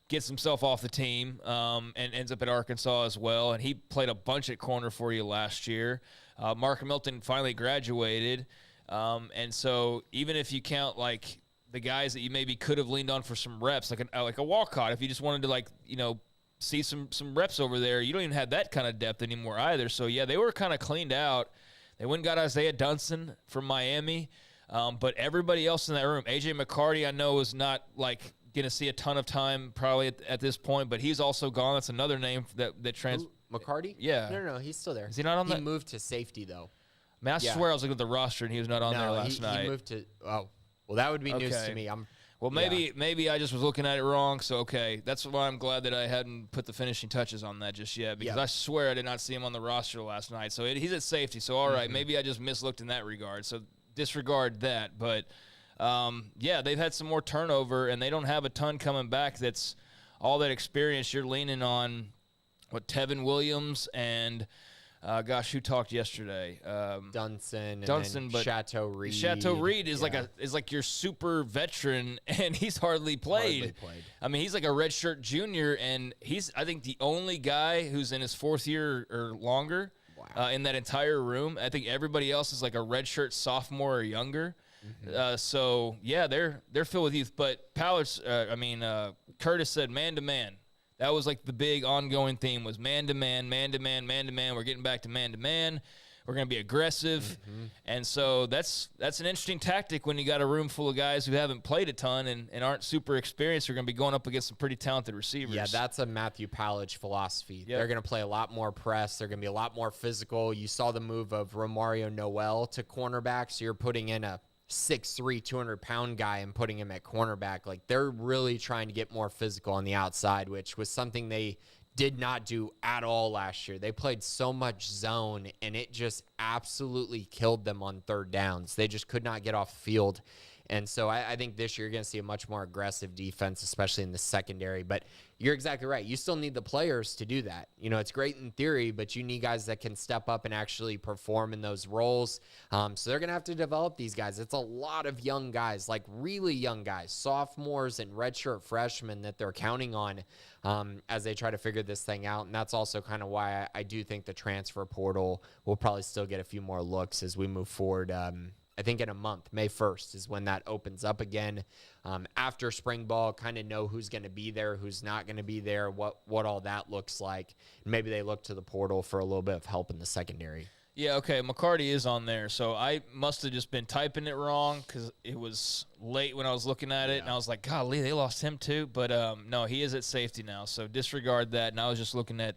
gets himself off the team and ends up at Arkansas as well, and he played a bunch at corner for you last year. Mark Milton finally graduated, and so even if you count the guys that you maybe could have leaned on for some reps, like a Walcott, if you just wanted to see some reps over there, you don't even have that kind of depth anymore either. So they were kind of cleaned out. They went and got Isaiah Dunson from Miami, but everybody else in that room, AJ McCarty, I know is not going to see a ton of time probably at this point, but he's also gone. That's another name that McCarty? Yeah. No, he's still there. Is he not on that? He moved to safety, though. I swear I was looking at the roster and he was not on there last night. He moved to – well, that would be news to me. Maybe I just was looking at it wrong, so okay. That's why I'm glad that I hadn't put the finishing touches on that just yet, because I swear I did not see him on the roster last night. So he's at safety, so all right, maybe I just mislooked in that regard. So disregard that, but – they've had some more turnover, and they don't have a ton coming back that's all that experience. You're leaning on Tevin Williams and Gosh, who talked yesterday? Dunson, but Chateau Reed. Chateau Reed is like your super veteran, and he's hardly played. I mean, he's like a redshirt junior, and he's, I think, the only guy who's in his fourth year or longer in that entire room. I think everybody else is like a redshirt sophomore or younger. So yeah, they're filled with youth. But Curtis said man-to-man. That was like the big ongoing theme was man-to-man, man-to-man, man-to-man. We're getting back to man-to-man. We're going to be aggressive. And so that's an interesting tactic when you got a room full of guys who haven't played a ton and aren't super experienced. You're going to be going up against some pretty talented receivers. Yeah, that's a Matthew Palage philosophy. Yep. They're going to play a lot more press. They're going to be a lot more physical. You saw the move of Romario Noel to cornerback, so you're putting in a 6'3", 200-pound guy and putting him at cornerback. Like, they're really trying to get more physical on the outside, which was something they did not do at all last year. They played so much zone, and it just absolutely killed them on third downs. They just could not get off the field. And so I think this year you're going to see a much more aggressive defense, especially in the secondary. But you're exactly right. You still need the players to do that. You know, it's great in theory, but you need guys that can step up and actually perform in those roles. So they're going to have to develop these guys. It's a lot of young guys, like really young guys, sophomores and redshirt freshmen that they're counting on as they try to figure this thing out. And that's also kind of why I do think the transfer portal will probably still get a few more looks as we move forward. I think in a month, May 1st is when that opens up again. After spring ball, kind of know who's going to be there, who's not going to be there, what all that looks like. And maybe they look to the portal for a little bit of help in the secondary. Yeah, okay, McCarty is on there, so I must have just been typing it wrong because it was late when I was looking at it, and I was like, golly, they lost him too. But no, he is at safety now, so disregard that. And I was just looking at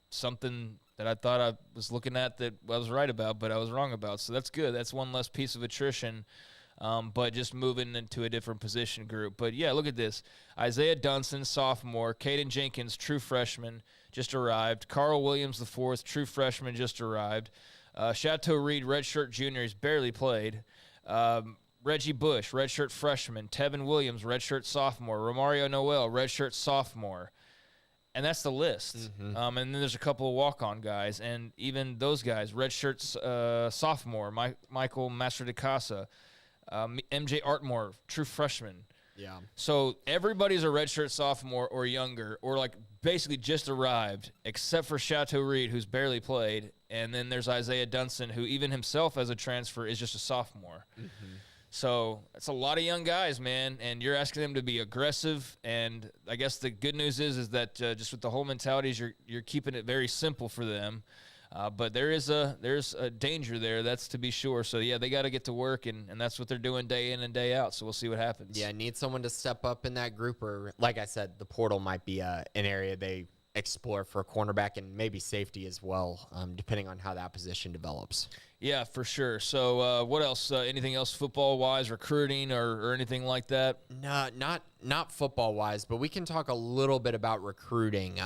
something that I thought I was looking at that I was right about, but I was wrong about. So that's good. That's one less piece of attrition, but just moving into a different position group. But, yeah, look at this. Isaiah Dunson, sophomore. Caden Jenkins, true freshman, just arrived. Carl Williams, the fourth, true freshman, just arrived. Chateau Reed, redshirt junior, he's barely played. Reggie Bush, redshirt freshman. Tevin Williams, redshirt sophomore. Romario Noel, redshirt sophomore. And that's the list. And then there's a couple of walk-on guys, and even those guys, redshirt sophomore, Michael Masterdicasa, MJ Artmore, true freshman. Yeah. So everybody's a redshirt sophomore or younger, or like basically just arrived, except for Chateau Reed, who's barely played. And then there's Isaiah Dunson, who even himself as a transfer is just a sophomore. So it's a lot of young guys, man, and you're asking them to be aggressive. And I guess the good news is that just with the whole mentalities, you're keeping it very simple for them. But there's a danger there, that's to be sure. So, yeah, they got to get to work, and that's what they're doing day in and day out. So we'll see what happens. Yeah, need someone to step up in that group. Or, like I said, the portal might be an area they explore for a cornerback and maybe safety as well, depending on how that position develops. Yeah, for sure. So what else? Anything else football-wise, recruiting or anything like that? No, not football-wise, but we can talk a little bit about recruiting.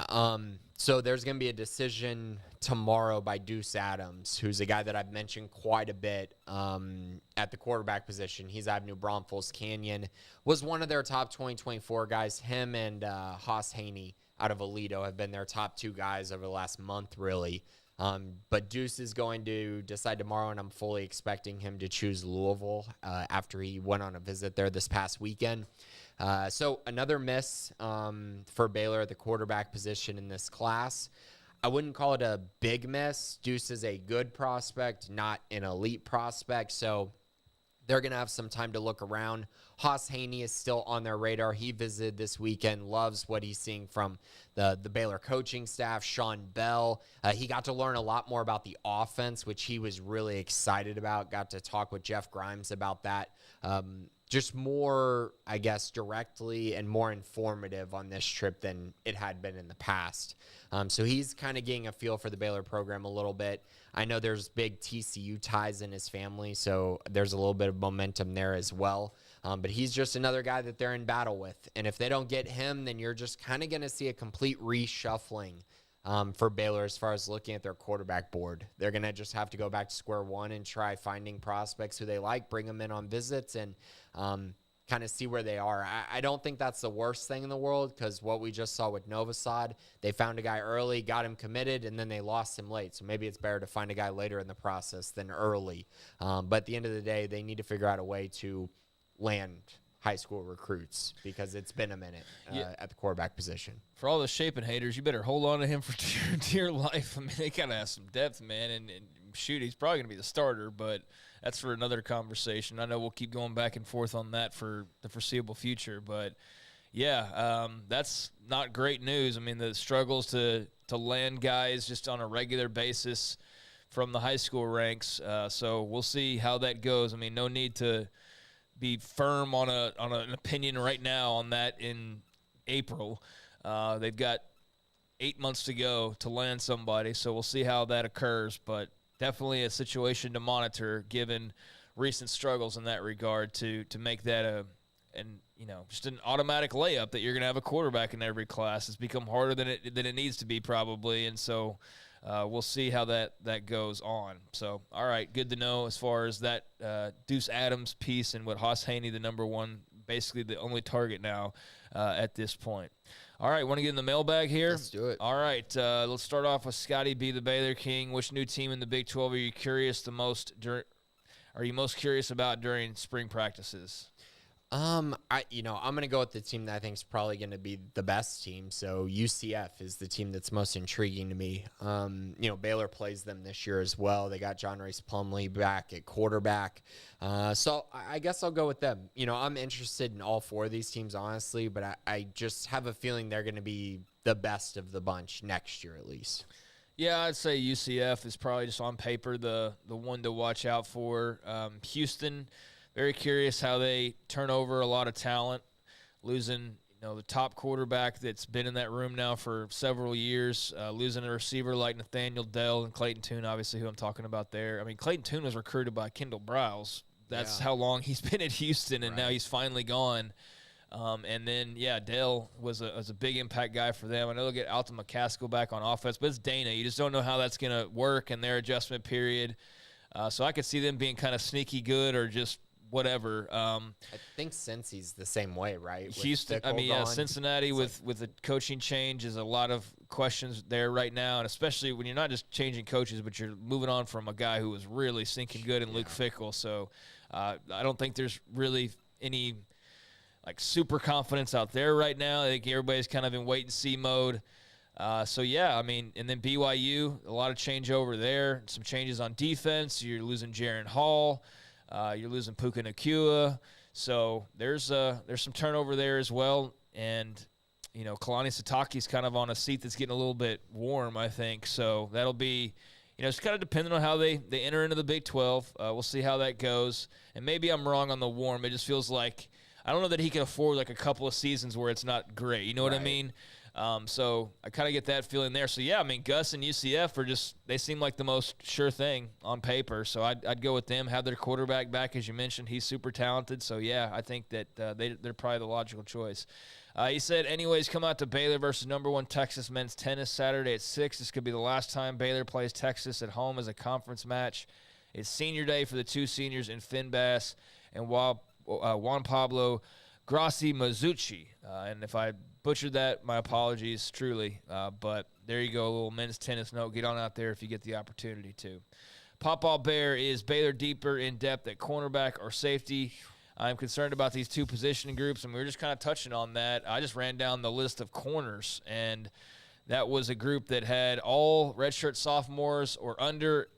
So there's going to be a decision tomorrow by Deuce Adams, who's a guy that I've mentioned quite a bit at the quarterback position. He's out of New Braunfels Canyon. Was one of their top 2024 guys. Him and Haas Haney out of Aledo have been their top two guys over the last month, really. But Deuce is going to decide tomorrow, and I'm fully expecting him to choose Louisville after he went on a visit there this past weekend. So another miss for Baylor at the quarterback position in this class. I wouldn't call it a big miss. Deuce is a good prospect, not an elite prospect. So they're going to have some time to look around. Haas Haney is still on their radar. He visited this weekend, loves what he's seeing from the Baylor coaching staff, Sean Bell. He got to learn a lot more about the offense, which he was really excited about. Got to talk with Jeff Grimes about that. Just more, I guess, directly and more informative on this trip than it had been in the past. So he's kind of getting a feel for the Baylor program a little bit. I know there's big TCU ties in his family, so there's a little bit of momentum there as well. But he's just another guy that they're in battle with. And if they don't get him, then you're just kind of going to see a complete reshuffling for Baylor as far as looking at their quarterback board. They're going to just have to go back to square one and try finding prospects who they like, bring them in on visits, and kind of see where they are. I don't think that's the worst thing in the world, because what we just saw with Novosad, they found a guy early, got him committed, and then they lost him late. So maybe it's better to find a guy later in the process than early. But at the end of the day, they need to figure out a way to land high school recruits, because it's been a minute at the quarterback position. For all the Shapen haters, you better hold on to him for dear life. I mean, they kind of have some depth, man, and shoot, he's probably going to be the starter, but that's for another conversation. I know we'll keep going back and forth on that for the foreseeable future, but yeah, that's not great news. I mean, the struggles to land guys just on a regular basis from the high school ranks. So we'll see how that goes. I mean, no need to be firm on an opinion right now on that in April. They've got 8 months to go to land somebody, so we'll see how that occurs, but definitely a situation to monitor given recent struggles in that regard to make that just an automatic layup that you're going to have a quarterback in every class. It's become harder than it needs to be probably, and so we'll see how that goes on. So, all right, good to know as far as that Deuce Adams piece and what Haas Haney, the number one, basically the only target now at this point. All right, want to get in the mailbag here? Let's do it. All right, let's start off with Scotty B, the Baylor King. Which new team in the Big 12 are you most curious about during spring practices? I'm going to go with the team that I think is probably going to be the best team. So UCF is the team that's most intriguing to me. Baylor plays them this year as well. They got John Rice Plumlee back at quarterback. So I guess I'll go with them. I'm interested in all four of these teams, honestly, but I just have a feeling they're going to be the best of the bunch next year at least. Yeah, I'd say UCF is probably just on paper the one to watch out for. Houston, very curious how they turn over a lot of talent, losing the top quarterback that's been in that room now for several years, losing a receiver like Nathaniel Dell and Clayton Tune, obviously who I'm talking about there. I mean, Clayton Tune was recruited by Kendall Browse. That's how long he's been at Houston, and now he's finally gone. And then, Dell was a big impact guy for them. I know they'll get Alton McCaskill back on offense, but it's Dana. You just don't know how that's going to work in their adjustment period. So I could see them being kind of sneaky good or just whatever. I think Cincy's the same way, right? Houston, Cincinnati with the coaching change is a lot of questions there right now, and especially when you're not just changing coaches, but you're moving on from a guy who was really stinking good in Luke Fickell. So I don't think there's really any super confidence out there right now. I think everybody's kind of in wait-and-see mode. And then BYU, a lot of change over there, some changes on defense. You're losing Jaron Hall. You're losing Puka Nacua. So there's some turnover there as well. And, Kalani Sitake's kind of on a seat that's getting a little bit warm, I think. So that'll be, it's kind of dependent on how they enter into the Big 12. We'll see how that goes. And maybe I'm wrong on the warm. It just feels like I don't know that he can afford a couple of seasons where it's not great. You know what I mean? So I kind of get that feeling there. So, Gus and UCF they seem like the most sure thing on paper. So I'd go with them, have their quarterback back, as you mentioned. He's super talented. So, I think that they're probably the logical choice. He said, anyways, come out to Baylor versus number 1 Texas men's tennis Saturday at 6. This could be the last time Baylor plays Texas at home as a conference match. It's senior day for the two seniors in Finn Bass and Juan Pablo Grassi Mazzucci. And if I butchered that, my apologies, truly. But there you go, a little men's tennis note. Get on out there if you get the opportunity to. Pawpaw Bear, is Baylor deeper in depth at cornerback or safety? I'm concerned about these two positioning groups, and we were just kind of touching on that. I just ran down the list of corners, and that was a group that had all redshirt sophomores or under,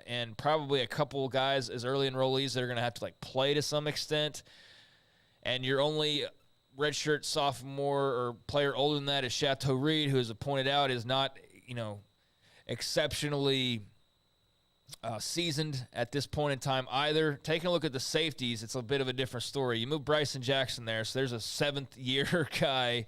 and probably a couple guys as early enrollees that are going to have to play to some extent. And your only redshirt sophomore or player older than that is Chateau Reed, who, as pointed out, is not exceptionally seasoned at this point in time either. Taking a look at the safeties, it's a bit of a different story. You move Bryson Jackson there, so there's a 7th-year guy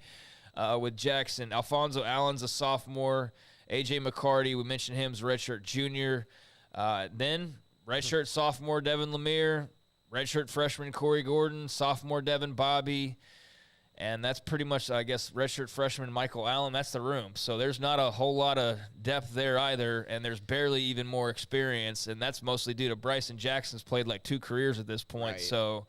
with Jackson. Alfonso Allen's a sophomore. A.J. McCarty, we mentioned him as a redshirt junior. Then redshirt sophomore Devin Lemire, redshirt freshman Corey Gordon, sophomore Devin Bobby, and that's pretty much, I guess, redshirt freshman Michael Allen. That's the room. So there's not a whole lot of depth there either, and there's barely even more experience, and that's mostly due to Bryson Jackson's played 2 careers at this point. Right. So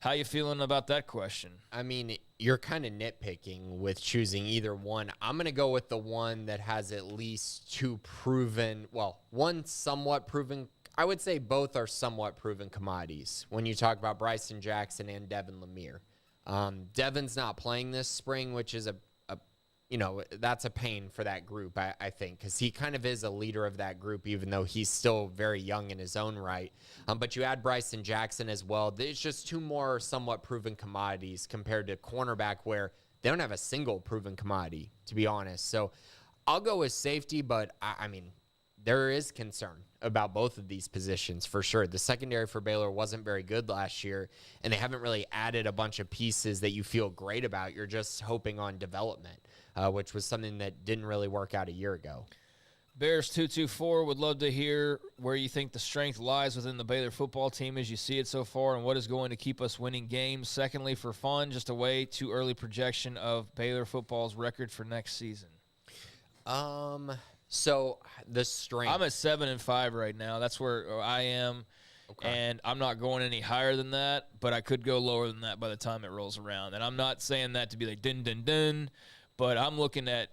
How you feeling about that question? I mean, you're kind of nitpicking with choosing either one. I'm going to go with the one that has at least two proven, well, one somewhat proven. I would say both are somewhat proven commodities when you talk about Bryson Jackson and Devin Lemire. Devin's not playing this spring, which is that's a pain for that group, I think, because he kind of is a leader of that group, even though he's still very young in his own right. But you add Bryson Jackson as well. There's just two more somewhat proven commodities compared to cornerback, where they don't have a single proven commodity, to be honest. So I'll go with safety, but I mean, there is concern about both of these positions for sure. The secondary for Baylor wasn't very good last year, and they haven't really added a bunch of pieces that you feel great about. You're just hoping on development, which was something that didn't really work out a year ago. Bears 224 would love to hear where you think the strength lies within the Baylor football team as you see it so far, and what is going to keep us winning games. Secondly, for fun, just a way too early projection of Baylor football's record for next season. So the strength. I'm at 7-5 right now. That's where I am. Okay. And I'm not going any higher than that, but I could go lower than that by the time it rolls around. And I'm not saying that to be like dun dun dun, but I'm looking at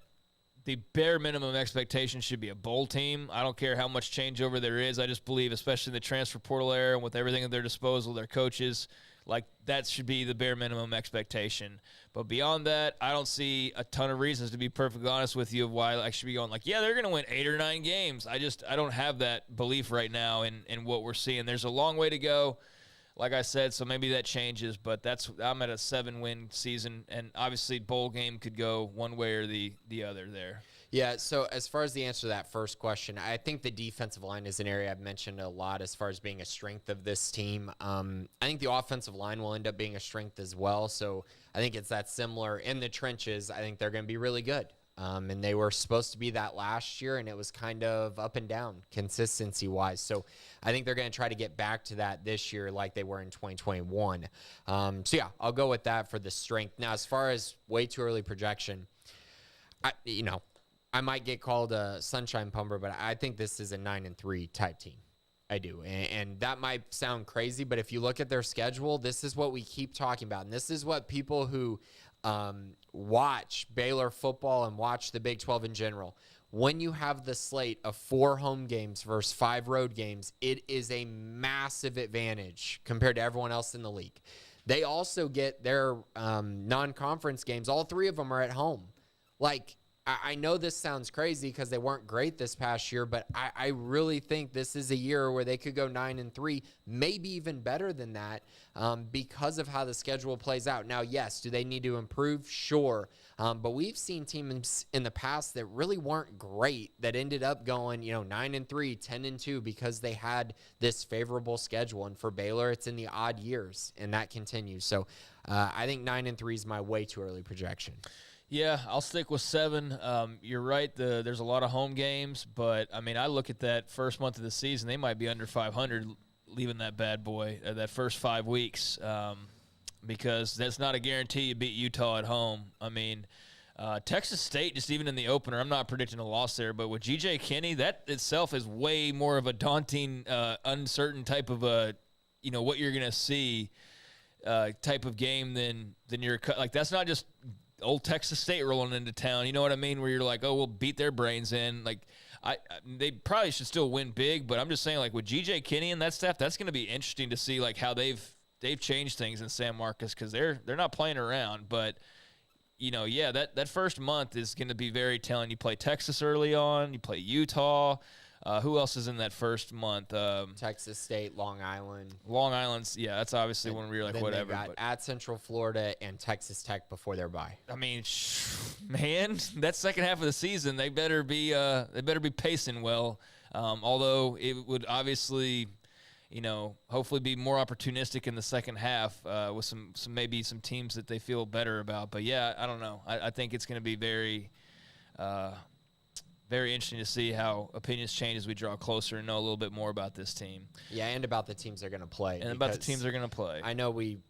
the bare minimum expectation should be a bowl team. I don't care how much changeover there is. I just believe, especially in the transfer portal era and with everything at their disposal, their coaches, like that should be the bare minimum expectation. But beyond that, I don't see a ton of reasons, to be perfectly honest with you, of why I should be going like, yeah, they're going to win 8 or 9 games. I don't have that belief right now in what we're seeing. There's a long way to go, like I said, so maybe that changes. But I'm at a 7-win season, and obviously bowl game could go one way or the other there. Yeah, so as far as the answer to that first question, I think the defensive line is an area I've mentioned a lot as far as being a strength of this team. I think the offensive line will end up being a strength as well, so I think it's that similar. In the trenches, I think they're going to be really good, and they were supposed to be that last year, and it was kind of up and down consistency-wise, so I think they're going to try to get back to that this year like they were in 2021. So, yeah, I'll go with that for the strength. Now, as far as way too early projection, I might get called a sunshine pumper, but I think this is a 9-3 type team. I do. And that might sound crazy, but if you look at their schedule, this is what we keep talking about. And this is what people who watch Baylor football and watch the Big 12 in general, when you have the slate of 4 home games versus 5 road games, it is a massive advantage compared to everyone else in the league. They also get their non-conference games. All 3 of them are at home. Like, I know this sounds crazy because they weren't great this past year, but I really think this is a year where they could go 9-3, maybe even better than that, because of how the schedule plays out. Now, yes, do they need to improve? Sure. But we've seen teams in the past that really weren't great that ended up going, 9-3, 10-2 because they had this favorable schedule. And for Baylor, it's in the odd years, and that continues. So I think 9-3 is my way too early projection. Yeah, I'll stick with 7. You're right. There's a lot of home games, but, I mean, I look at that first month of the season, they might be under 500 leaving that bad boy that first 5 weeks because that's not a guarantee you beat Utah at home. I mean, Texas State, just even in the opener, I'm not predicting a loss there, but with G.J. Kinney, that itself is way more of a daunting, uncertain type of what you're going to see type of game than you're – like, that's not just – old Texas State rolling into town, you know what I mean? Where you're like, oh, we'll beat their brains in. Like, they probably should still win big, but I'm just saying, like with G.J. Kinney and that stuff, that's going to be interesting to see like how they've changed things in San Marcos because they're not playing around. But that first month is going to be very telling. You play Texas early on, you play Utah. Who else is in that first month? Texas State, Long Island. Long Island's, yeah, that's obviously one where you're like, then whatever. They got at Central Florida and Texas Tech before their bye. I mean, man, that second half of the season, they better be pacing well. Although it would obviously, hopefully be more opportunistic in the second half with some maybe some teams that they feel better about. But yeah, I don't know. I think it's going to be very. Very interesting to see how opinions change as we draw closer and know a little bit more about this team. Yeah, and about the teams they're going to play. And about the teams they're going to play. I know we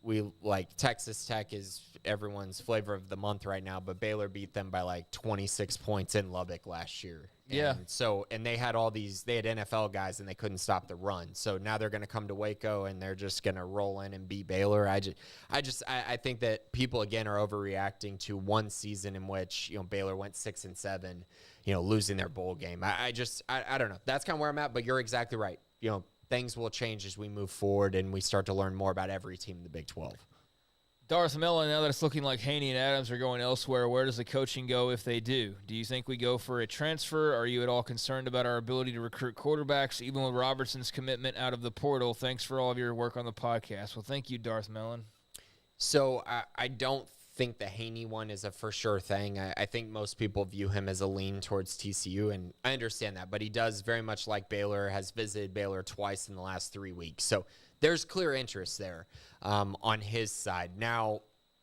like Texas Tech is everyone's flavor of the month right now, but Baylor beat them by like 26 points in Lubbock last year. Yeah. And they had NFL guys and they couldn't stop the run. So now they're going to come to Waco and they're just going to roll in and beat Baylor. I think that people again are overreacting to one season in which, Baylor went 6-7, losing their bowl game. I don't know. That's kind of where I'm at, but you're exactly right. Things will change as we move forward and we start to learn more about every team in the Big 12. Darth Mellon, now that it's looking like Haney and Adams are going elsewhere, where does the coaching go if they do? Do you think we go for a transfer? Are you at all concerned about our ability to recruit quarterbacks, even with Robertson's commitment out of the portal? Thanks for all of your work on the podcast. Well, thank you, Darth Mellon. So I don't think the Haney one is a for sure thing. I think most people view him as a lean towards TCU, and I understand that, but he does very much like Baylor, has visited Baylor twice in the last 3 weeks. So there's clear interest there on his side. Now,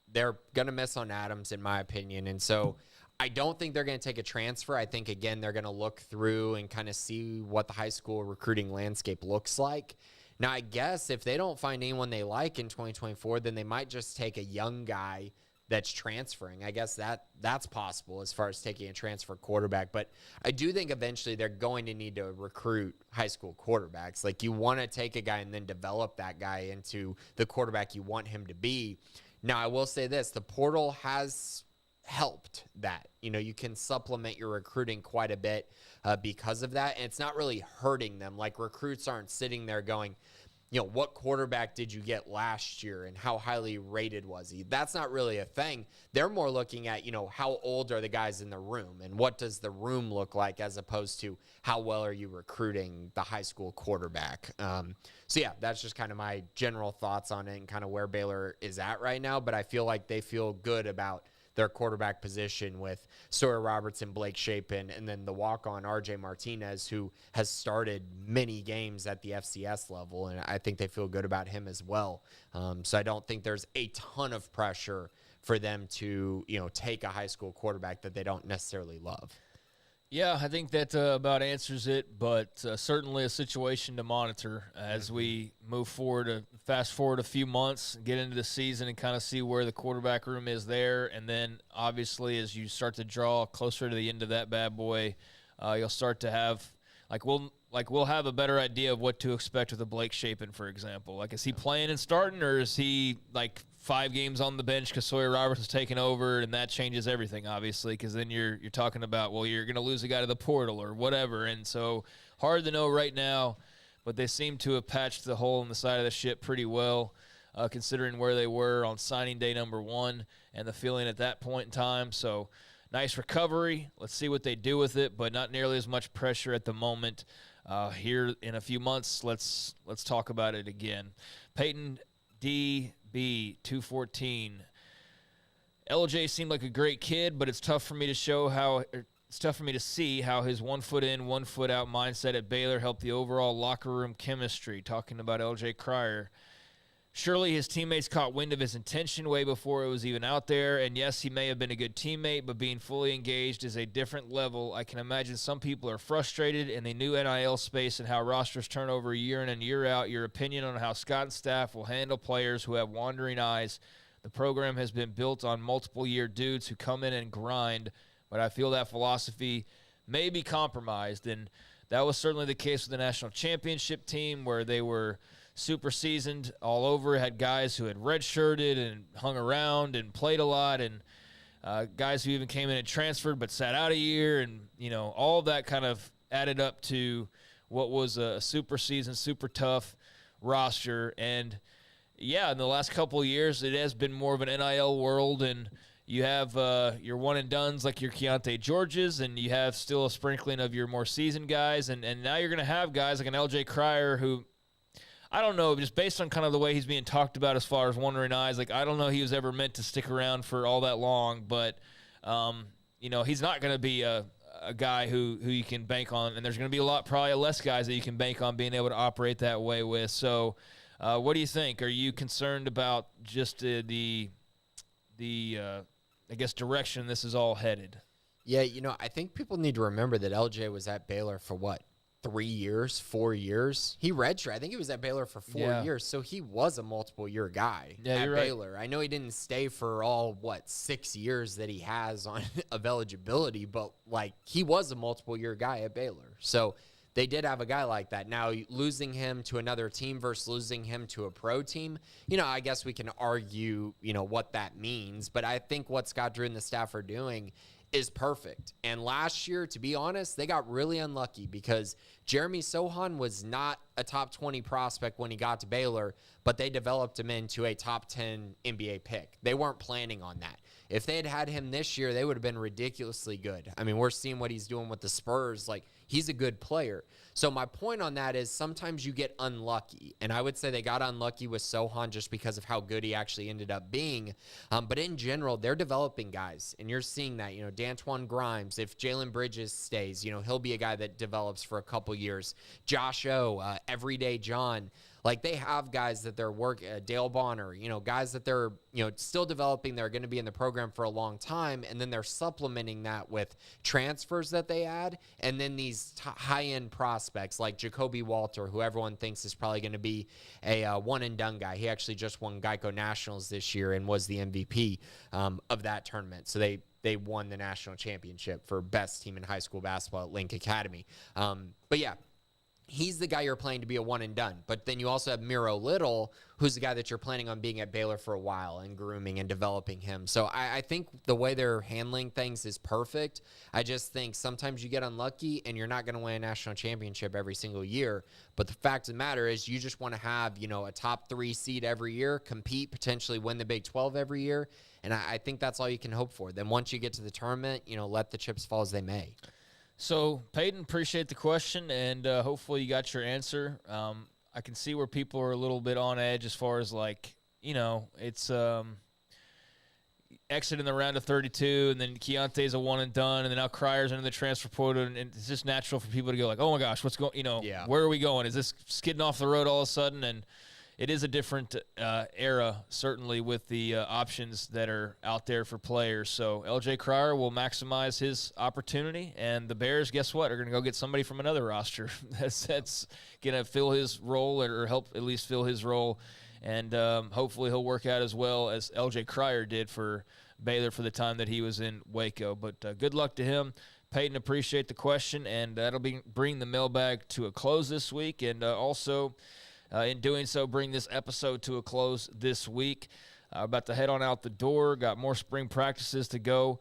they're going to miss on Adams, in my opinion, and so I don't think they're going to take a transfer. I think, again, they're going to look through and kind of see what the high school recruiting landscape looks like. Now, I guess if they don't find anyone they like in 2024, then they might just take a young guy that's transferring. I guess that's possible as far as taking a transfer quarterback. But I do think eventually they're going to need to recruit high school quarterbacks. Like, you want to take a guy and then develop that guy into the quarterback you want him to be. Now, I will say this. The portal has helped that. You can supplement your recruiting quite a bit because of that. And it's not really hurting them. Like, recruits aren't sitting there going, what quarterback did you get last year and how highly rated was he? That's not really a thing. They're more looking at, how old are the guys in the room and what does the room look like as opposed to how well are you recruiting the high school quarterback. So, yeah, that's just kind of my general thoughts on it and kind of where Baylor is at right now. But I feel like they feel good about their quarterback position with Sawyer Robertson, Blake Shapen, and then the walk-on RJ Martinez, who has started many games at the FCS level, and I think they feel good about him as well. So I don't think there's a ton of pressure for them to, take a high school quarterback that they don't necessarily love. Yeah, I think that about answers it, but certainly a situation to monitor as we move forward, fast forward a few months, get into the season and kind of see where the quarterback room is there. And then obviously as you start to draw closer to the end of that bad boy, you'll start to have, we'll have a better idea of what to expect with a Blake Shapen, for example. Like, is he playing and starting, or is he 5 games on the bench because Sawyer Robertson's taking over, and that changes everything, obviously, because then you're talking about, well, you're going to lose a guy to the portal or whatever. And so hard to know right now, but they seem to have patched the hole in the side of the ship pretty well, considering where they were on signing day number 1 and the feeling at that point in time. So nice recovery. Let's see what they do with it, but not nearly as much pressure at the moment. Here in a few months, let's talk about it again. Peyton DB 214. LJ seemed like a great kid, but it's tough for me to see how his 1 foot in, 1 foot out mindset at Baylor helped the overall locker room chemistry. Talking about LJ Cryer. Surely his teammates caught wind of his intention way before it was even out there, and yes, he may have been a good teammate, but being fully engaged is a different level. I can imagine some people are frustrated in the new NIL space and how rosters turn over year in and year out. Your opinion on how Scott and staff will handle players who have wandering eyes. The program has been built on multiple-year dudes who come in and grind, but I feel that philosophy may be compromised, and that was certainly the case with the national championship team where they were super seasoned all over, had guys who had redshirted and hung around and played a lot, and guys who even came in and transferred but sat out a year, and all of that kind of added up to what was a super season, super tough roster. And yeah, in the last couple of years, it has been more of an NIL world, and you have your one and dones like your Keontae Georges, and you have still a sprinkling of your more seasoned guys, and now you're going to have guys like an LJ Cryer who, I don't know, just based on kind of the way he's being talked about as far as wandering eyes, I don't know he was ever meant to stick around for all that long, but, he's not going to be a guy who you can bank on, and there's going to be probably less guys that you can bank on being able to operate that way with. So what do you think? Are you concerned about just the direction this is all headed? Yeah, I think people need to remember that LJ was at Baylor for what? 3 years, 4 years. He redshirted. I think he was at Baylor for 4 years, so he was a multiple-year guy at Baylor. Right. I know he didn't stay for all, 6 years that he has on of eligibility, but, he was a multiple-year guy at Baylor. So they did have a guy like that. Now, losing him to another team versus losing him to a pro team, I guess we can argue, what that means. But I think what Scott Drew and the staff are doing is perfect. And last year, to be honest, they got really unlucky because Jeremy Sohan was not a top 20 prospect when he got to Baylor, but they developed him into a top 10 NBA pick. They weren't planning on that. If they had had him this year, they would have been ridiculously good. I mean, we're seeing what he's doing with the Spurs. He's a good player. So my point on that is sometimes you get unlucky. And I would say they got unlucky with Sohan just because of how good he actually ended up being. But in general, they're developing guys. And you're seeing that, D'Antoine Grimes, if Jalen Bridges stays, he'll be a guy that develops for a couple years. Josh O, Everyday John. They have guys that they're Dale Bonner, guys that they're, still developing. They're going to be in the program for a long time. And then they're supplementing that with transfers that they add. And then these high-end prospects like Jacoby Walter, who everyone thinks is probably going to be a one-and-done guy. He actually just won Geico Nationals this year and was the MVP of that tournament. So they won the national championship for best team in high school basketball at Link Academy. But yeah. He's the guy you're planning to be a one and done. But then you also have Miro Little, who's the guy that you're planning on being at Baylor for a while and grooming and developing him. So I think the way they're handling things is perfect. I just think sometimes you get unlucky and you're not going to win a national championship every single year. But the fact of the matter is you just want to have, a top 3 seed every year, compete, potentially win the Big 12 every year. And I think that's all you can hope for. Then once you get to the tournament, let the chips fall as they may. So, Peyton, appreciate the question, and hopefully you got your answer. I can see where people are a little bit on edge as far as, it's exiting the round of 32, and then Keontae's a one-and-done, and then now Cryer's into the transfer portal, and it's just natural for people to go oh, my gosh, what's going where are we going? Is this skidding off the road all of a sudden? And it is a different era, certainly, with the options that are out there for players. So LJ Cryer will maximize his opportunity, and the Bears, guess what, are going to go get somebody from another roster that's going to fill his role or help at least fill his role. And hopefully he'll work out as well as LJ Cryer did for Baylor for the time that he was in Waco. But good luck to him. Peyton, appreciate the question, and that'll bring the mailbag to a close this week. And also, in doing so, bring this episode to a close this week. About to head on out the door. Got more spring practices to go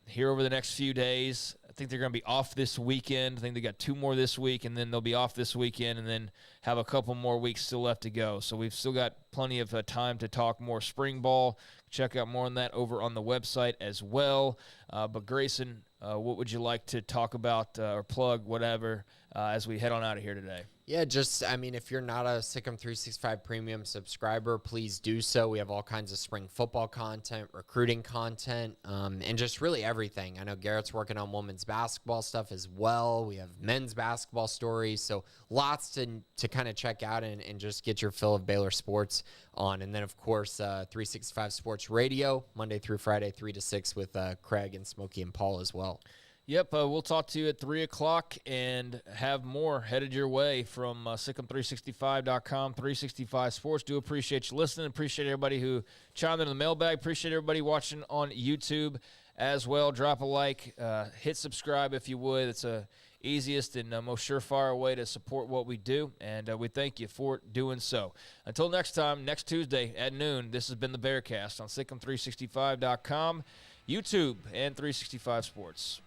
here over the next few days. I think they're going to be off this weekend. I think they got 2 more this week, and then they'll be off this weekend, and then have a couple more weeks still left to go. So we've still got plenty of time to talk more spring ball. Check out more on that over on the website as well. But Grayson, what would you like to talk about or plug, whatever, as we head on out of here today? Yeah, if you're not a Sikkim 365 Premium subscriber, please do so. We have all kinds of spring football content, recruiting content, and just really everything. I know Garrett's working on women's basketball stuff as well. We have men's basketball stories, so lots to kind of check out and just get your fill of Baylor sports on. And then, of course, 365 Sports Radio, Monday through Friday, 3 to 6 with Craig and Smokey and Paul as well. Yep, we'll talk to you at 3 o'clock and have more headed your way from Sikkim365.com, 365 Sports. Do appreciate you listening. Appreciate everybody who chimed in the mailbag. Appreciate everybody watching on YouTube as well. Drop a like. Hit subscribe if you would. It's the easiest and most surefire way to support what we do, and we thank you for doing so. Until next time, next Tuesday at noon, this has been the Bearcast on Sikkim365.com, YouTube, and 365 Sports.